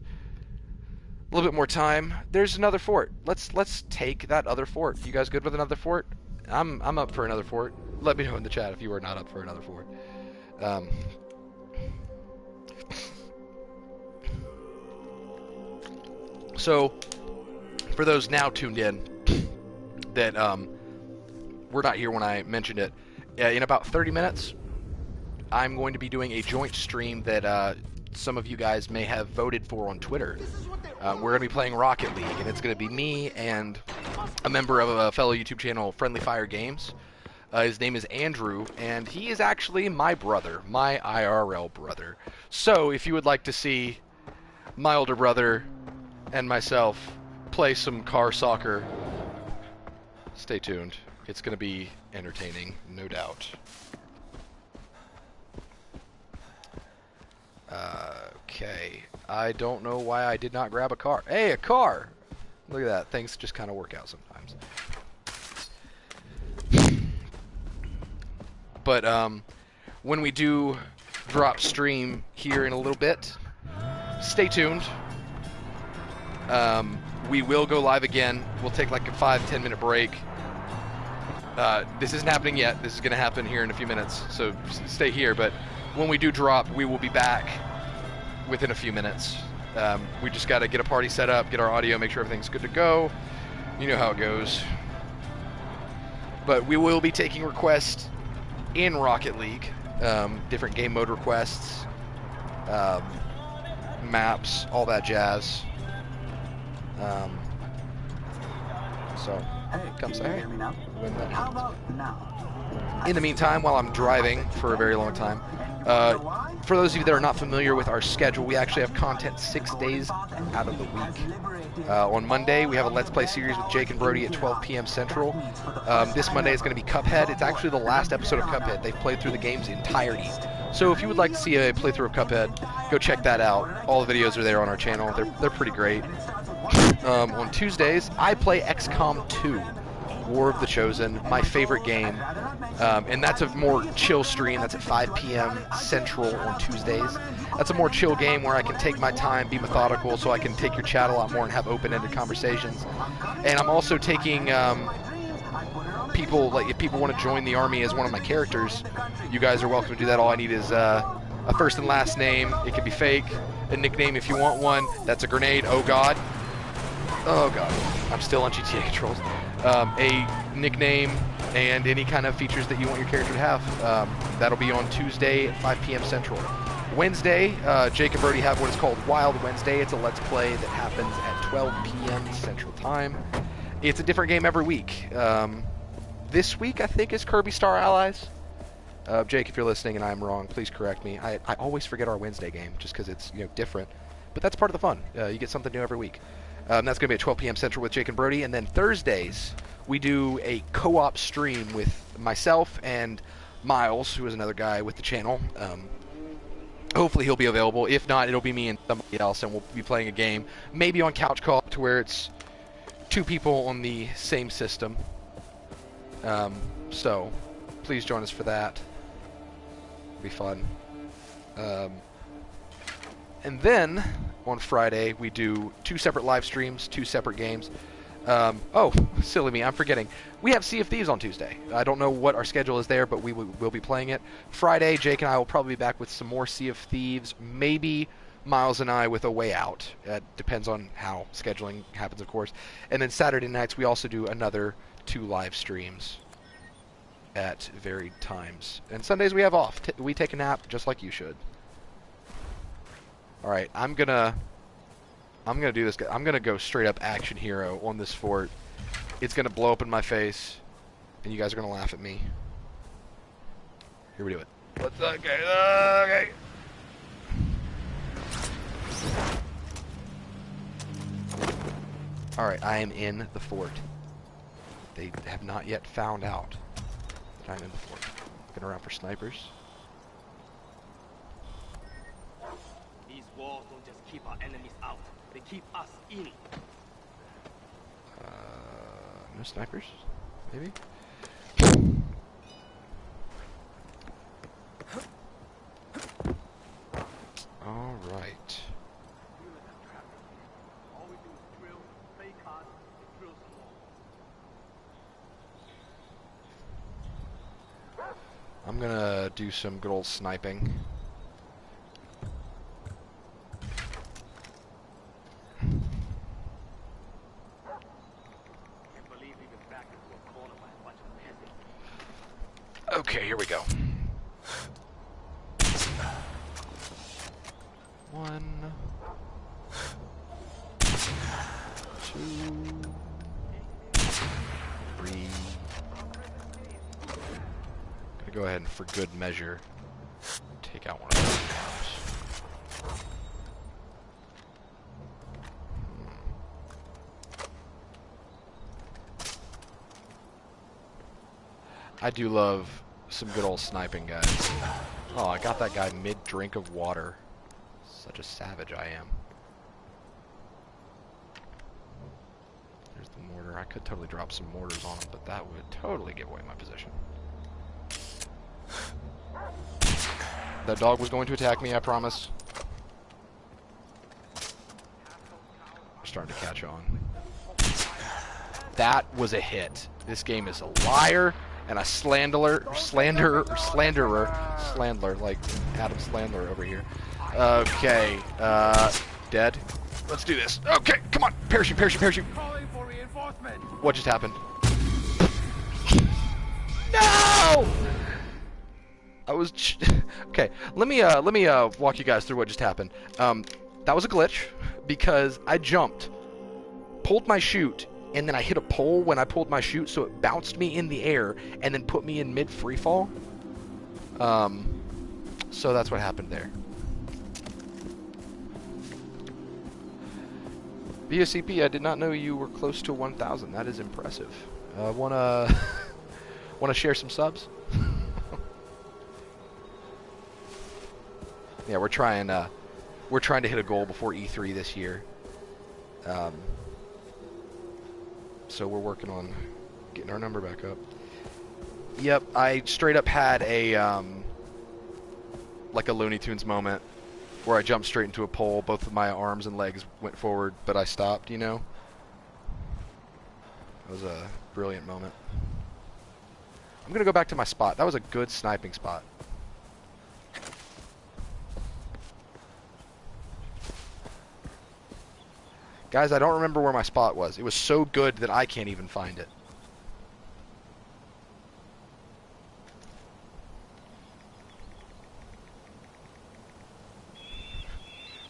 a little bit more time. There's another fort. Let's take that other fort. You guys good with another fort? I'm up for another fort. Let me know in the chat if you are not up for another fort. So, for those now tuned in that were not here when I mentioned it, in about 30 minutes, I'm going to be doing a joint stream that some of you guys may have voted for on Twitter. We're going to be playing Rocket League, and it's going to be me and a member of a fellow YouTube channel, Friendly Fire Games. His name is Andrew, and he is actually my brother, my IRL brother. So, if you would like to see my older brother and myself play some car soccer, stay tuned. It's going to be entertaining, no doubt. Okay. I don't know why I did not grab a car. Hey, a car! Look at that. Things just kind of work out sometimes. But when we do drop stream here in a little bit, stay tuned. We will go live again. We'll take like a 5-10 minute break. This isn't happening yet. This is going to happen here in a few minutes, so stay here. But when we do drop, we will be back within a few minutes. We just got to get a party set up, get our audio, make sure everything's good to go. You know how it goes. But we will be taking requests in Rocket League, different game mode requests, maps, all that jazz. So, come say hey. How about now? In the meantime, while I'm driving for a very long time, for those of you that are not familiar with our schedule, we actually have content 6 days out of the week. On Monday, we have a Let's Play series with Jake and Brodie at 12 p.m. Central. This Monday is going to be Cuphead. It's actually the last episode of Cuphead. They've played through the game's entirety. So if you would like to see a playthrough of Cuphead, go check that out. All the videos are there on our channel. They're pretty great. On Tuesdays, I play XCOM 2. War of the Chosen, my favorite game, and that's a more chill stream. That's at 5 p.m. Central on Tuesdays. That's a more chill game where I can take my time, be methodical, so I can take your chat a lot more and have open-ended conversations. And I'm also taking people, like if people want to join the army as one of my characters, you guys are welcome to do that. All I need is a first and last name. It can be fake, a nickname if you want one. That's a grenade. Oh God. Oh God. I'm still on GTA controls. A nickname and any kind of features that you want your character to have. That'll be on Tuesday at 5 p.m. Central. Wednesday, Jake and Brodie have what is called Wild Wednesday. It's a Let's Play that happens at 12 p.m. Central Time. It's a different game every week. this week, I think, is Kirby Star Allies. Jake, if you're listening and I'm wrong, please correct me. I always forget our Wednesday game just because it's different. But that's part of the fun. You get something new every week. That's going to be at 12 p.m. Central with Jake and Brodie. And then Thursdays, we do a co-op stream with myself and Miles, who is another guy with the channel. Hopefully he'll be available. If not, it'll be me and somebody else, and we'll be playing a game. Maybe on couch co-op to where it's 2 people on the same system. So please join us for that. It'll be fun. And then on Friday we do 2 separate live streams, 2 separate games. Oh, silly me, I'm forgetting. We have Sea of Thieves on Tuesday. I don't know what our schedule is there, but we'll be playing it. Friday, Jake and I will probably be back with some more Sea of Thieves. Maybe Miles and I with A Way Out. It depends on how scheduling happens, of course. And then Saturday nights, we also do another 2 live streams at varied times. And Sundays we have off. We take a nap just like you should. All right, I'm gonna do this. I'm gonna go straight up action hero on this fort. It's gonna blow up in my face, and you guys are gonna laugh at me. Here we do it. Okay. All right, I am in the fort. They have not yet found out that I'm in the fort. Looking around for snipers. These walls don't just keep our enemies out, they keep us in. No snipers? Maybe? Alright. All we do is drill, play cards, and drill some more. I'm gonna do some good old sniping. Okay, here we go. 1, 2, 3. Gonna go ahead and, for good measure, take out one of those cows. I do love some good old sniping, guys. Oh, I got that guy mid-drink of water. Such a savage I am. There's the mortar. I could totally drop some mortars on him, but that would totally give away my position. That dog was going to attack me, I promise. We're starting to catch on. That was a hit. This game is a liar and a slanderer, like Adam Slandler over here. Okay, dead. Let's do this. Okay, come on, parachute. Calling for reinforcement. What just happened? No! I was okay. Let me walk you guys through what just happened. That was a glitch because I jumped, pulled my chute, and then I hit a pole when I pulled my chute, so it bounced me in the air and then put me in mid free fall. So that's what happened there. VSCP, I did not know you were close to 1,000. That is impressive. Wanna share some subs? Yeah, we're trying to hit a goal before E3 this year. So we're working on getting our number back up. Yep, I straight up had a like a Looney Tunes moment where I jumped straight into a pole. Both of my arms and legs went forward, but I stopped, you know? It was a brilliant moment. I'm gonna go back to my spot. That was a good sniping spot. Guys, I don't remember where my spot was. It was so good that I can't even find it.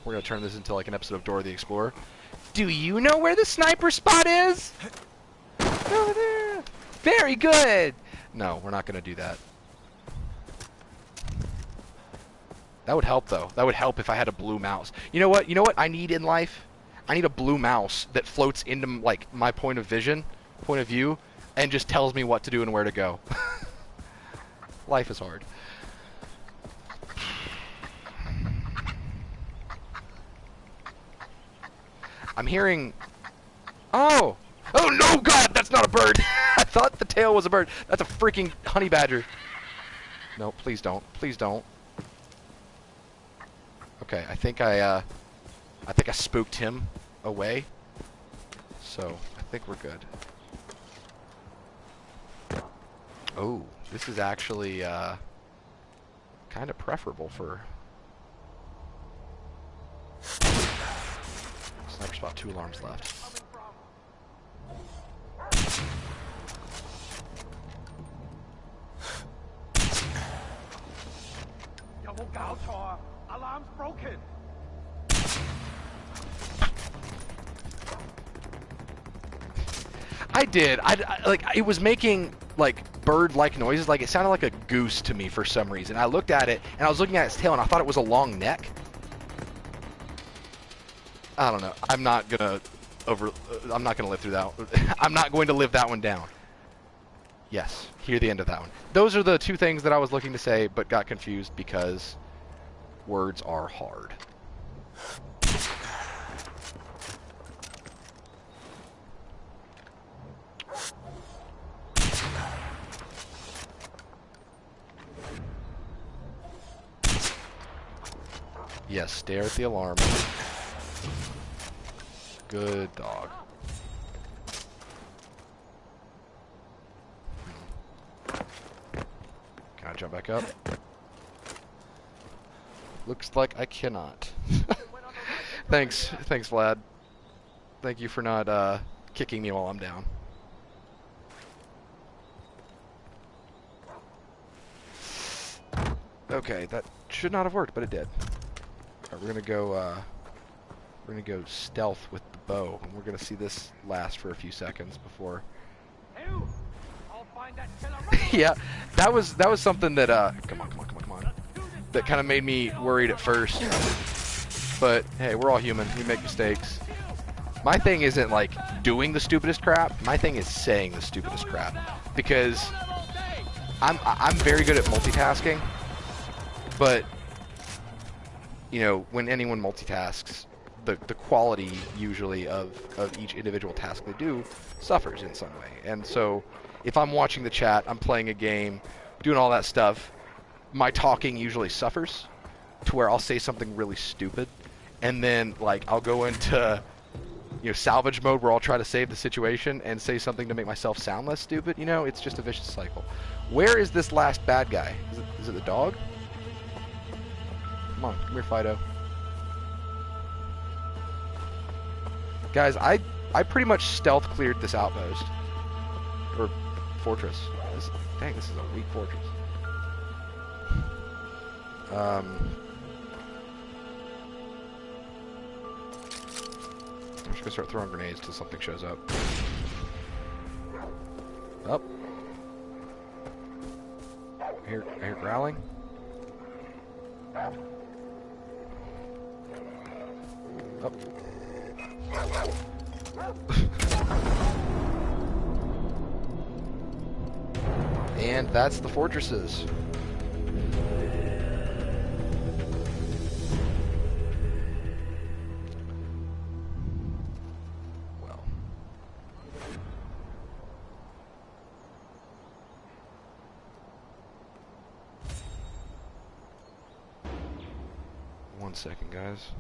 We're going to turn this into like an episode of Dora the Explorer. Do you know where the sniper spot is? Over there. Very good. No, we're not gonna do that. That would help, though. That would help if I had a blue mouse. You know what? You know what I need in life? I need a blue mouse that floats into, like, my point of view, and just tells me what to do and where to go. Life is hard. I'm hearing... Oh! Oh, no, God! That's not a bird! I thought the tail was a bird. That's a freaking honey badger. No, please don't. Please don't. Okay, I think I spooked him away. So, I think we're good. Oh, this is actually, kind of preferable for... Sniper spot, 2 alarms left. Alarm's broken. I did. I like, it was making, like, bird-like noises. Like, it sounded like a goose to me for some reason. I looked at it, and I was looking at its tail, and I thought it was a long neck. I don't know. I'm not gonna live through that. I'm not going to live that one down. Yes, hear the end of that one. Those are the 2 things that I was looking to say, but got confused because words are hard. Yes, stare at the alarm. Good dog. Can I jump back up? Looks like I cannot. Thanks, Vlad. Thank you for not kicking me while I'm down. Okay, that should not have worked, but it did. Alright, we're gonna go stealth with the bow, and we're gonna see this last for a few seconds before. Yeah, that was something that come on. That kind of made me worried at first. But hey, we're all human. We make mistakes. My thing isn't like doing the stupidest crap. My thing is saying the stupidest crap, because I'm very good at multitasking. But you know, when anyone multitasks, the quality usually of each individual task they do suffers in some way. And so if I'm watching the chat, I'm playing a game, doing all that stuff, my talking usually suffers to where I'll say something really stupid, and then like I'll go into, you know, salvage mode where I'll try to save the situation and say something to make myself sound less stupid. You know, it's just a vicious cycle. Where is this last bad guy? Is it the dog? Come on, come here, Fido. Guys, I pretty much stealth cleared this outpost. Or fortress. Dang, this is a weak fortress. I'm just gonna start throwing grenades till something shows up. Up. I hear growling. Up. And that's the fortresses. Well. One second, guys.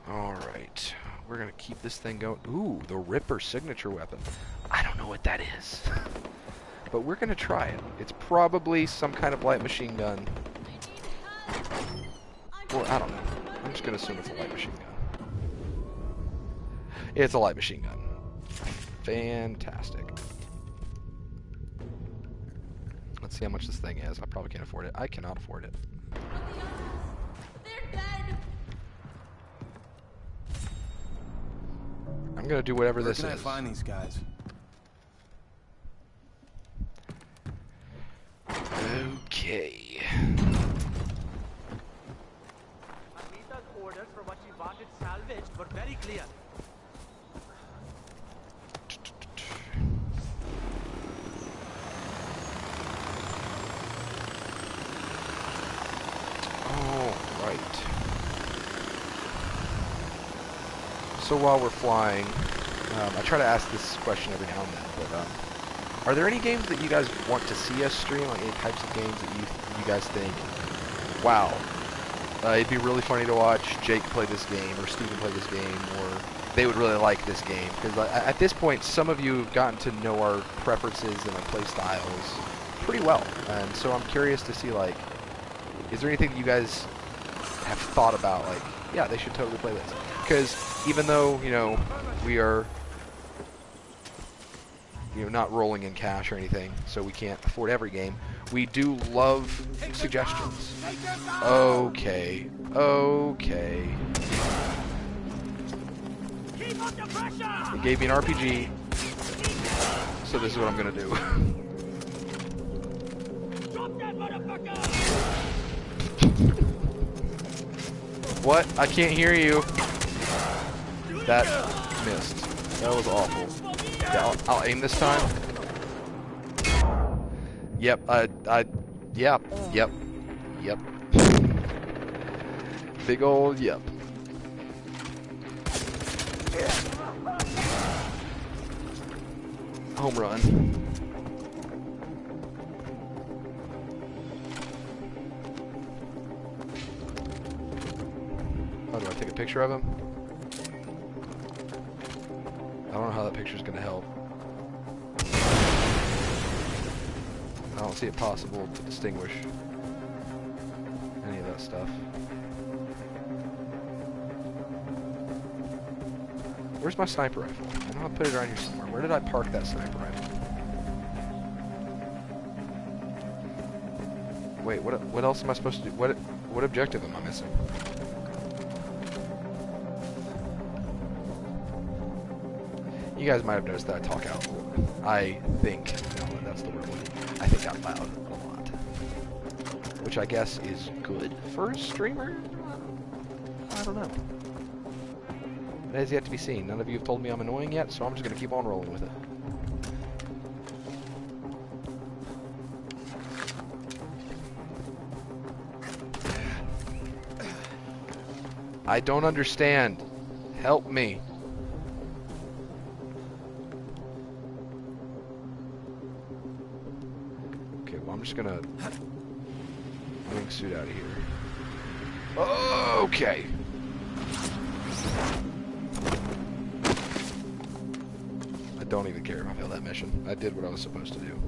Alright, we're gonna keep this thing going. Ooh, the Ripper signature weapon. I don't know what that is. But we're gonna try it. It's probably some kind of light machine gun. Or, I don't know. I'm just gonna assume it's a light machine gun. It's a light machine gun. Fantastic. Let's see how much this thing is. I probably can't afford it. I cannot afford it. They're dead. I'm gonna do whatever Where this can is. I find these guys? Okay. Anita's orders for what she wanted salvaged were very clear. All right. So while we're flying, I try to ask this question every now and then, but are there any games that you guys want to see us stream, like any types of games that you guys think, wow, it'd be really funny to watch Jake play this game, or Steven play this game, or they would really like this game? Because at this point, some of you have gotten to know our preferences and our play styles pretty well, and so I'm curious to see, like, is there anything that you guys have thought about, like, yeah, they should totally play this? Because even though, you know, we are, you know, not rolling in cash or anything, so we can't afford every game, we do love suggestions. Okay. Okay. It gave me an RPG, so this is what I'm gonna do. What? I can't hear you. That missed. That was awful. Yeah, I'll aim this time. Yep, yep. Big old yep. Home run. Oh, do I take a picture of him? I don't know how that picture's gonna help. I don't see it possible to distinguish any of that stuff. Where's my sniper rifle? I know I put it around here somewhere. Where did I park that sniper rifle? Wait, what else am I supposed to do? What objective am I missing? You guys might have noticed that I talk out. I think, no, that's the word. I think out loud a lot. Which I guess is good for a streamer? I don't know. It has yet to be seen. None of you have told me I'm annoying yet, so I'm just going to keep on rolling with it. I don't understand. Help me. Okay, well, I'm just going to wingsuit out of here. Okay. I don't even care if I fail that mission. I did what I was supposed to do.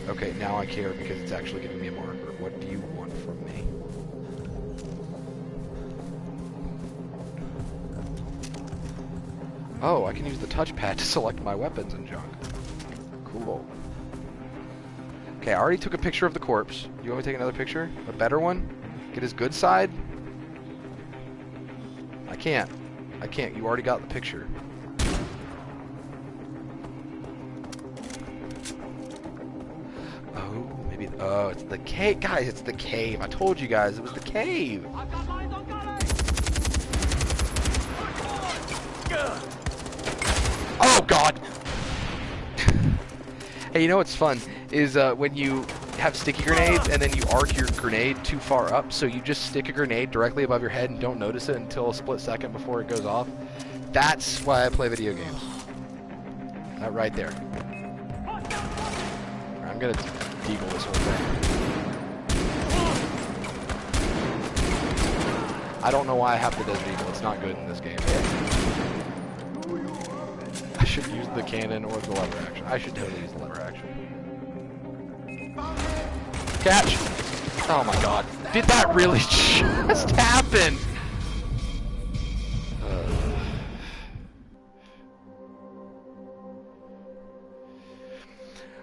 Okay, now I care because it's actually giving me a marker. What do you want from me? Oh, I can use the touchpad to select my weapons and junk. Cool. Okay, I already took a picture of the corpse. You want me to take another picture? A better one? Get his good side? I can't. I can't. You already got the picture. Oh, maybe... Oh, it's the cave. Guys, it's the cave. I told you guys it was the cave. Oh, God! Hey, you know what's fun? Is when you have sticky grenades and then you arc your grenade too far up, so you just stick a grenade directly above your head and don't notice it until a split second before it goes off. That's why I play video games. That right there. I'm gonna deagle this whole thing. I don't know why I have the Desert Eagle. It's not good in this game. I should use the cannon or the lever action. I should totally use the lever action. Catch! Oh my god. Did that really just happen?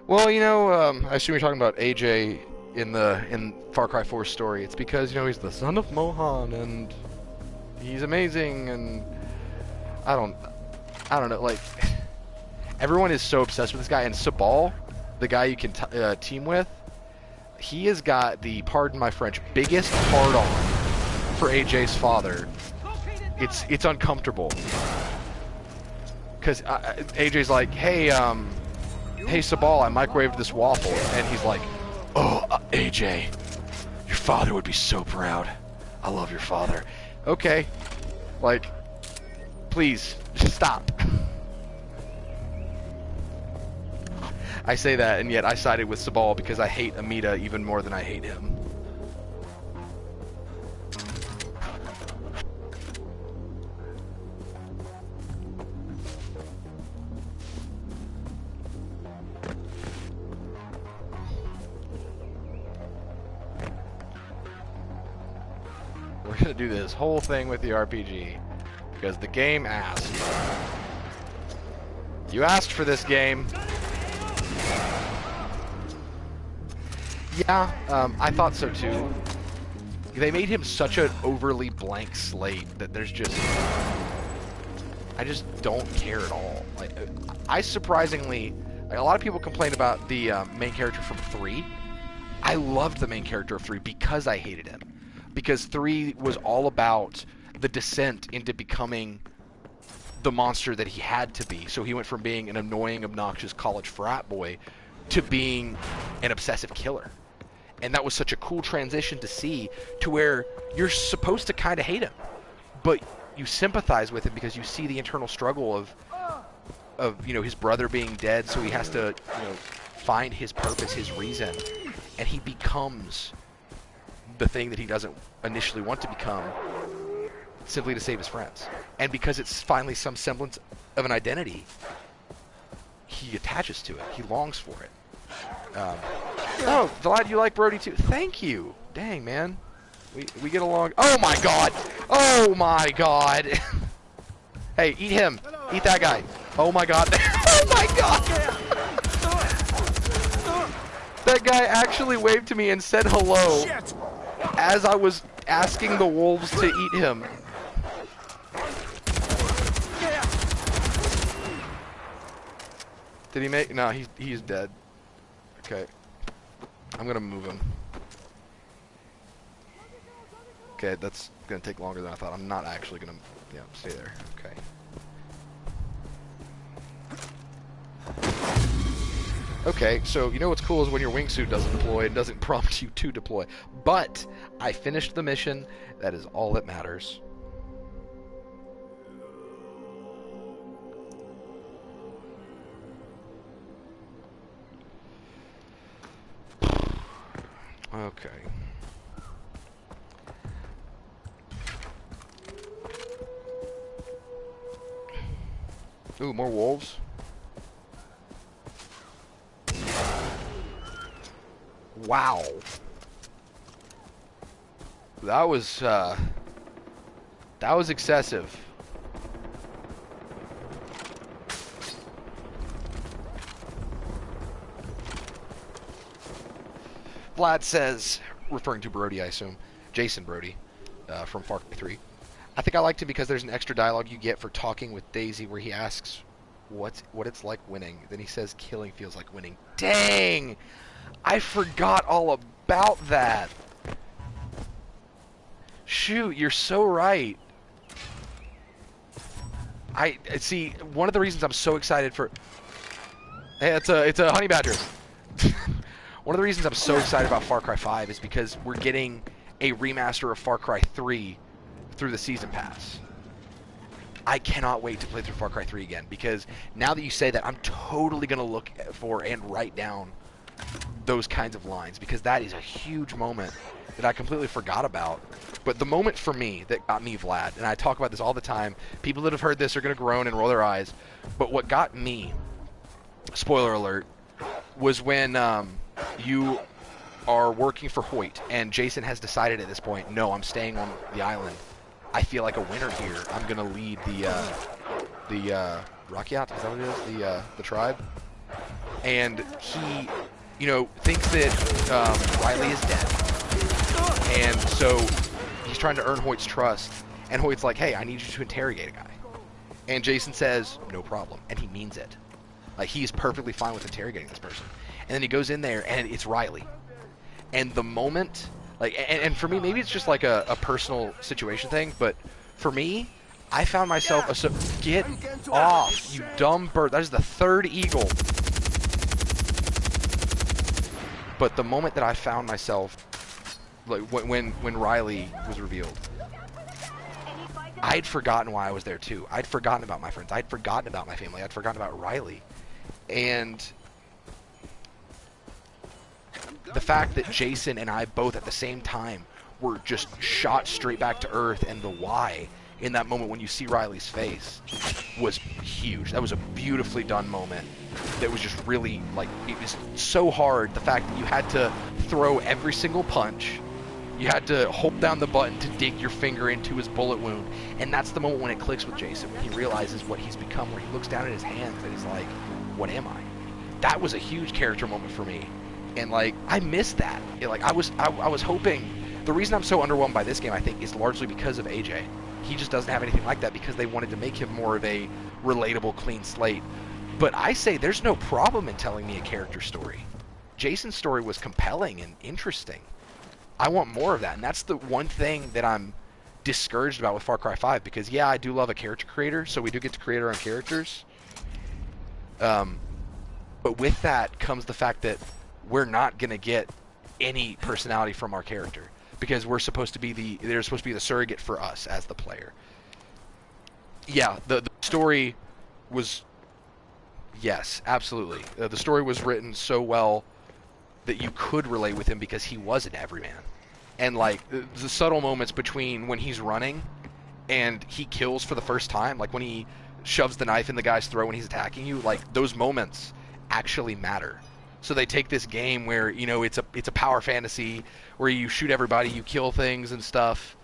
Well, you know, I assume you're talking about AJ in Far Cry 4's story. It's because, you know, he's the son of Mohan and he's amazing, and I don't know, like, everyone is so obsessed with this guy, and Sabal, the guy you can team with, he has got the, pardon my French, biggest hard-on for AJ's father. It's uncomfortable. Because AJ's like, hey, hey Sabal, I microwaved this waffle, and he's like, oh, AJ, your father would be so proud. I love your father. Okay, like, please, just stop. I say that, and yet I sided with Sabal because I hate Amita even more than I hate him. We're gonna do this whole thing with the RPG because the game asked. You asked for this game. Yeah, I thought so too. They made him such an overly blank slate that there's just... I just don't care at all. Like, I surprisingly... Like, a lot of people complain about the main character from 3. I loved the main character of 3 because I hated him. Because 3 was all about the descent into becoming the monster that he had to be. So he went from being an annoying, obnoxious college frat boy to being an obsessive killer. And that was such a cool transition to see, to where you're supposed to kind of hate him, but you sympathize with him because you see the internal struggle of you know, his brother being dead, so he has to, you know, find his purpose, his reason, and he becomes the thing that he doesn't initially want to become, simply to save his friends. And because it's finally some semblance of an identity, he attaches to it. He longs for it. Oh, glad you like Brodie too. Thank you. Dang, man. We get along. Oh my god. Oh my god. Hey, eat him. Eat that guy. Oh my god. Oh my god. That guy actually waved to me and said hello as I was asking the wolves to eat him. Did he make? No, he's dead. Okay. I'm gonna move him. Okay, that's gonna take longer than I thought. I'm not actually gonna, yeah, stay there. Okay. Okay, so you know what's cool is when your wingsuit doesn't deploy, it doesn't prompt you to deploy. But I finished the mission. That is all that matters. Okay. Ooh, more wolves. Wow. That was excessive. Vlad says, referring to Brodie, I assume, Jason Brodie, from Far Cry 3. I think I liked him because there's an extra dialogue you get for talking with Daisy where he asks what it's like winning. Then he says killing feels like winning. Dang! I forgot all about that. Shoot, you're so right. I see, one of the reasons I'm so excited for... Hey, it's a honey badger. One of the reasons I'm so excited about Far Cry 5 is because we're getting a remaster of Far Cry 3 through the Season Pass. I cannot wait to play through Far Cry 3 again, because now that you say that, I'm totally going to look for and write down those kinds of lines, because that is a huge moment that I completely forgot about. But the moment for me that got me, Vlad, and I talk about this all the time, people that have heard this are going to groan and roll their eyes, but what got me, spoiler alert, was when you are working for Hoyt, and Jason has decided at this point, no, I'm staying on the island. I feel like a winner here. I'm gonna lead the Rakyat, is that what it is? The tribe. And he, you know, thinks that Riley is dead, and so he's trying to earn Hoyt's trust. And Hoyt's like, hey, I need you to interrogate a guy. And Jason says, no problem. And he means it. Like, he's perfectly fine with interrogating this person. And then he goes in there, and it's Riley. And the moment, like, and for me, maybe it's just like a personal situation thing, but for me, I found myself, get off, you dumb bird. That is the third eagle. But the moment that I found myself, like, when Riley was revealed, I'd forgotten why I was there too. I'd forgotten about my friends. I'd forgotten about my family. I'd forgotten about Riley. And the fact that Jason and I both at the same time were just shot straight back to earth, and the why in that moment when you see Riley's face was huge. That was a beautifully done moment. That was just really, like, it was so hard. The fact that you had to throw every single punch. You had to hold down the button to dig your finger into his bullet wound. And that's the moment when it clicks with Jason, when he realizes what he's become, where he looks down at his hands and he's like, what am I? That was a huge character moment for me. And, like, I missed that. I was hoping. The reason I'm so underwhelmed by this game, I think, is largely because of AJ. He just doesn't have anything like that because they wanted to make him more of a relatable, clean slate. But I say there's no problem in telling me a character story. Jason's story was compelling and interesting. I want more of that, and that's the one thing that I'm discouraged about with Far Cry 5, because, yeah, I do love a character creator, so we do get to create our own characters. But with that comes the fact that we're not going to get any personality from our character, because they're supposed to be the surrogate for us as the player. Yeah, the story was, yes, absolutely. The story was written so well that you could relate with him because he was an everyman. And, like, the subtle moments between when he's running and he kills for the first time, like when he shoves the knife in the guy's throat when he's attacking you, like, those moments actually matter. So they take this game where, you know, it's a power fantasy where you shoot everybody, you kill things and stuff.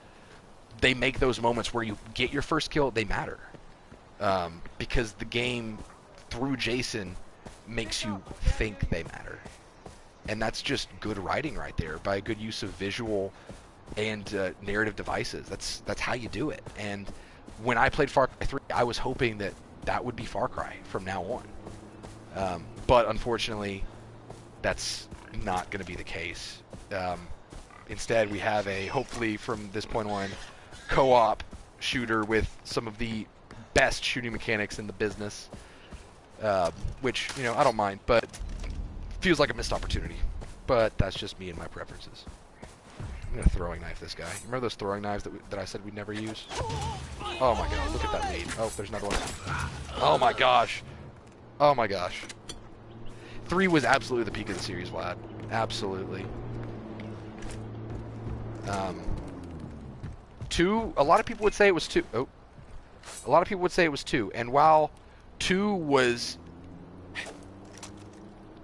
They make those moments where you get your first kill, they matter. Because the game, through Jason, makes you think they matter. And that's just good writing right there, by a good use of visual and narrative devices. That's how you do it. And when I played Far Cry 3, I was hoping that that would be Far Cry from now on. But unfortunately, that's not going to be the case. Instead, we have a, hopefully from this point on, co-op shooter with some of the best shooting mechanics in the business. Which, you know, I don't mind, but feels like a missed opportunity. But that's just me and my preferences. I'm gonna throwing knife this guy. Remember those throwing knives that I said we'd never use? Oh my god, look at that lead. Oh, there's another one. Oh my gosh. Oh my gosh. 3 was absolutely the peak of the series, Vlad. Absolutely. 2, a lot of people would say it was 2. Oh. A lot of people would say it was 2. And while 2 was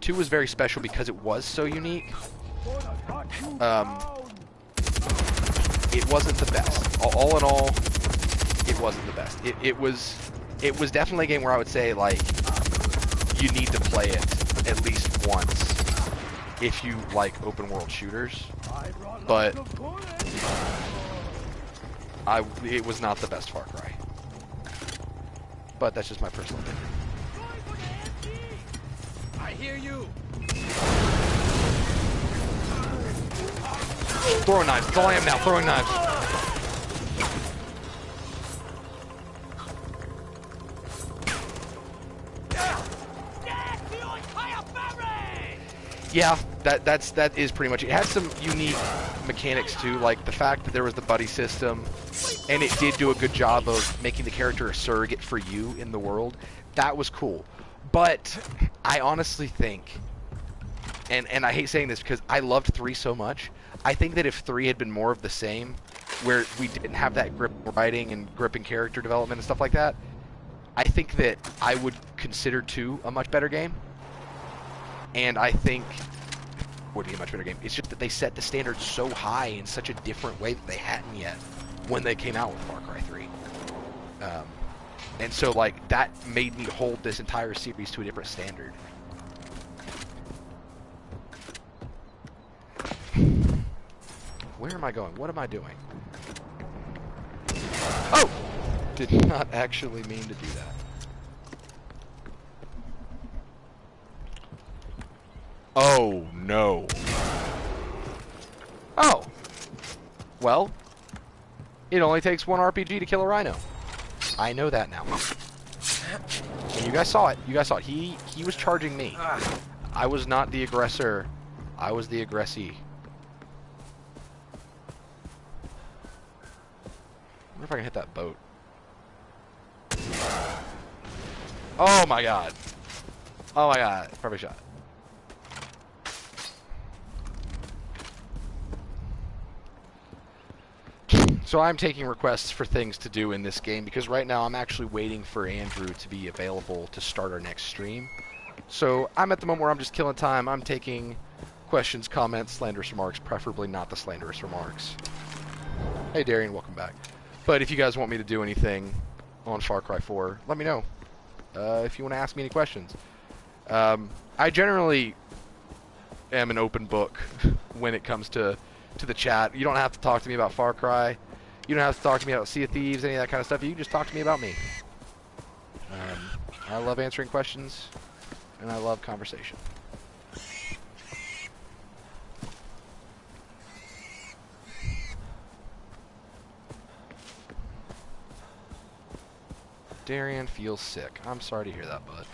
very special because it was so unique, it wasn't the best. All in all, it wasn't the best. It was definitely a game where I would say, like, you need to play it at least once if you like open world shooters. But it was not the best Far Cry. But that's just my personal opinion. I hear you. Throwing knives. That's all I am now. Throwing knives. Yeah, that is pretty much it. It had some unique mechanics too, like the fact that there was the buddy system, and it did do a good job of making the character a surrogate for you in the world. That was cool. But I honestly think, and I hate saying this because I loved 3 so much, I think that if 3 had been more of the same, where we didn't have that grip writing and gripping character development and stuff like that, I think that I would consider 2 a much better game. And I think it would be a much better game. It's just that they set the standard so high in such a different way that they hadn't yet when they came out with Far Cry 3. And so, like, that made me hold this entire series to a different standard. Where am I going? What am I doing? Oh! Did not actually mean to do that. Oh, no. Oh. Well, it only takes one RPG to kill a rhino. I know that now. And you guys saw it. You guys saw it. He was charging me. I was not the aggressor. I was the aggressee. I wonder if I can hit that boat. Oh my god. Oh my god. Perfect shot. So I'm taking requests for things to do in this game because right now I'm actually waiting for Andrew to be available to start our next stream. So I'm at the moment where I'm just killing time. I'm taking questions, comments, slanderous remarks, preferably not the slanderous remarks. Hey Darian, welcome back. But if you guys want me to do anything on Far Cry 4, let me know. If you want to ask me any questions. I generally am an open book when it comes to the chat. You don't have to talk to me about Far Cry. You don't have to talk to me about Sea of Thieves, any of that kind of stuff. You can just talk to me about me. I love answering questions, and I love conversation. Darian feels sick. I'm sorry to hear that, bud.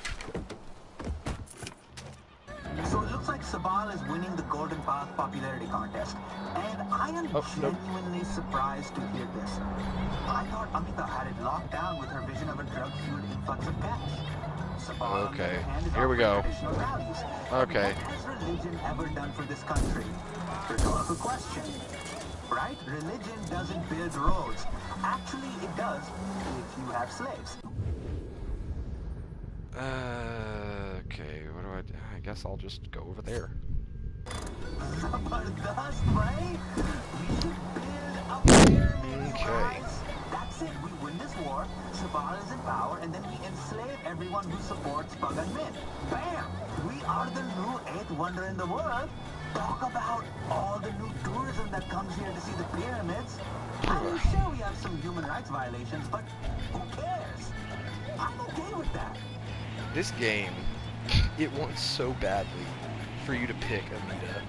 So it looks like Sabal is winning the Golden Path popularity contest. And I am genuinely surprised to hear this. I thought Amita had it locked down with her vision of a drug-fueled influx of cash. Sabal, okay, on the other hand, is here we go. traditional values. Okay. What has religion ever done for this country? Rhetorical question. Right? Religion doesn't build roads. Actually, it does if you have slaves. Okay, what do I do? I guess I'll just go over there. Zabardast, right? We should build a pyramid. Okay. That's it. We win this war, Sabal is in power, and then we enslave everyone who supports Pug and Min. Bam! We are the new eighth wonder in the world. Talk about all the new tourism that comes here to see the pyramids. I'm sure we have some human rights violations, but who cares? I'm okay with that. This game, it wants so badly for you to pick Amita.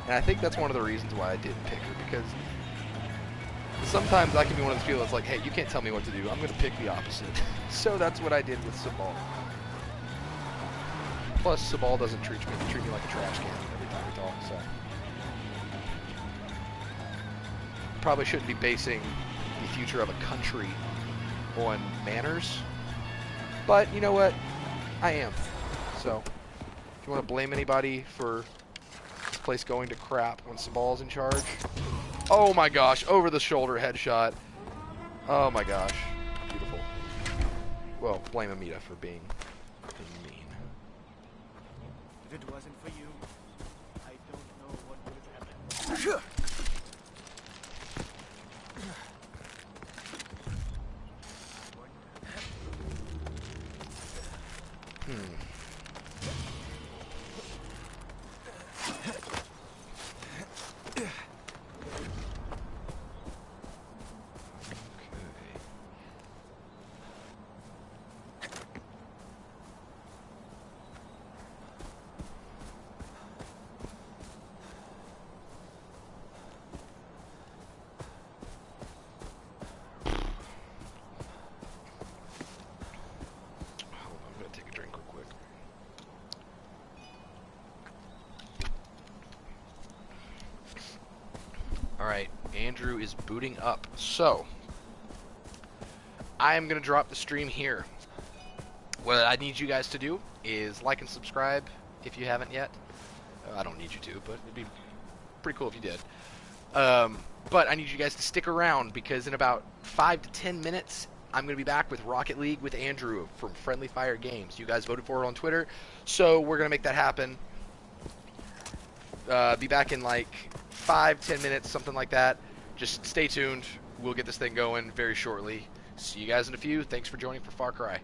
And I think that's one of the reasons why I didn't pick her, because sometimes I can be one of those people that's like, hey, you can't tell me what to do. I'm going to pick the opposite. So that's what I did with Sabal. Plus, Sabal doesn't treat me like a trash can every time we talk, so. Probably shouldn't be basing the future of a country on manners. But, you know what? I am. So, if you want to blame anybody for this place going to crap when Sabal's in charge. Oh my gosh, over the shoulder headshot. Oh my gosh. Beautiful. Well, blame Amita for being mean. If it wasn't for you, I don't know what would have happened. Alright, Andrew is booting up. So, I am going to drop the stream here. What I need you guys to do is like and subscribe if you haven't yet. I don't need you to, but it'd be pretty cool if you did. But I need you guys to stick around because in about 5 to 10 minutes, I'm going to be back with Rocket League with Andrew from Friendly Fire Games. You guys voted for it on Twitter, so we're going to make that happen. Be back in like 5-10 minutes, something like that. Just stay tuned. We'll get this thing going very shortly. See you guys in a few. Thanks for joining for Far Cry.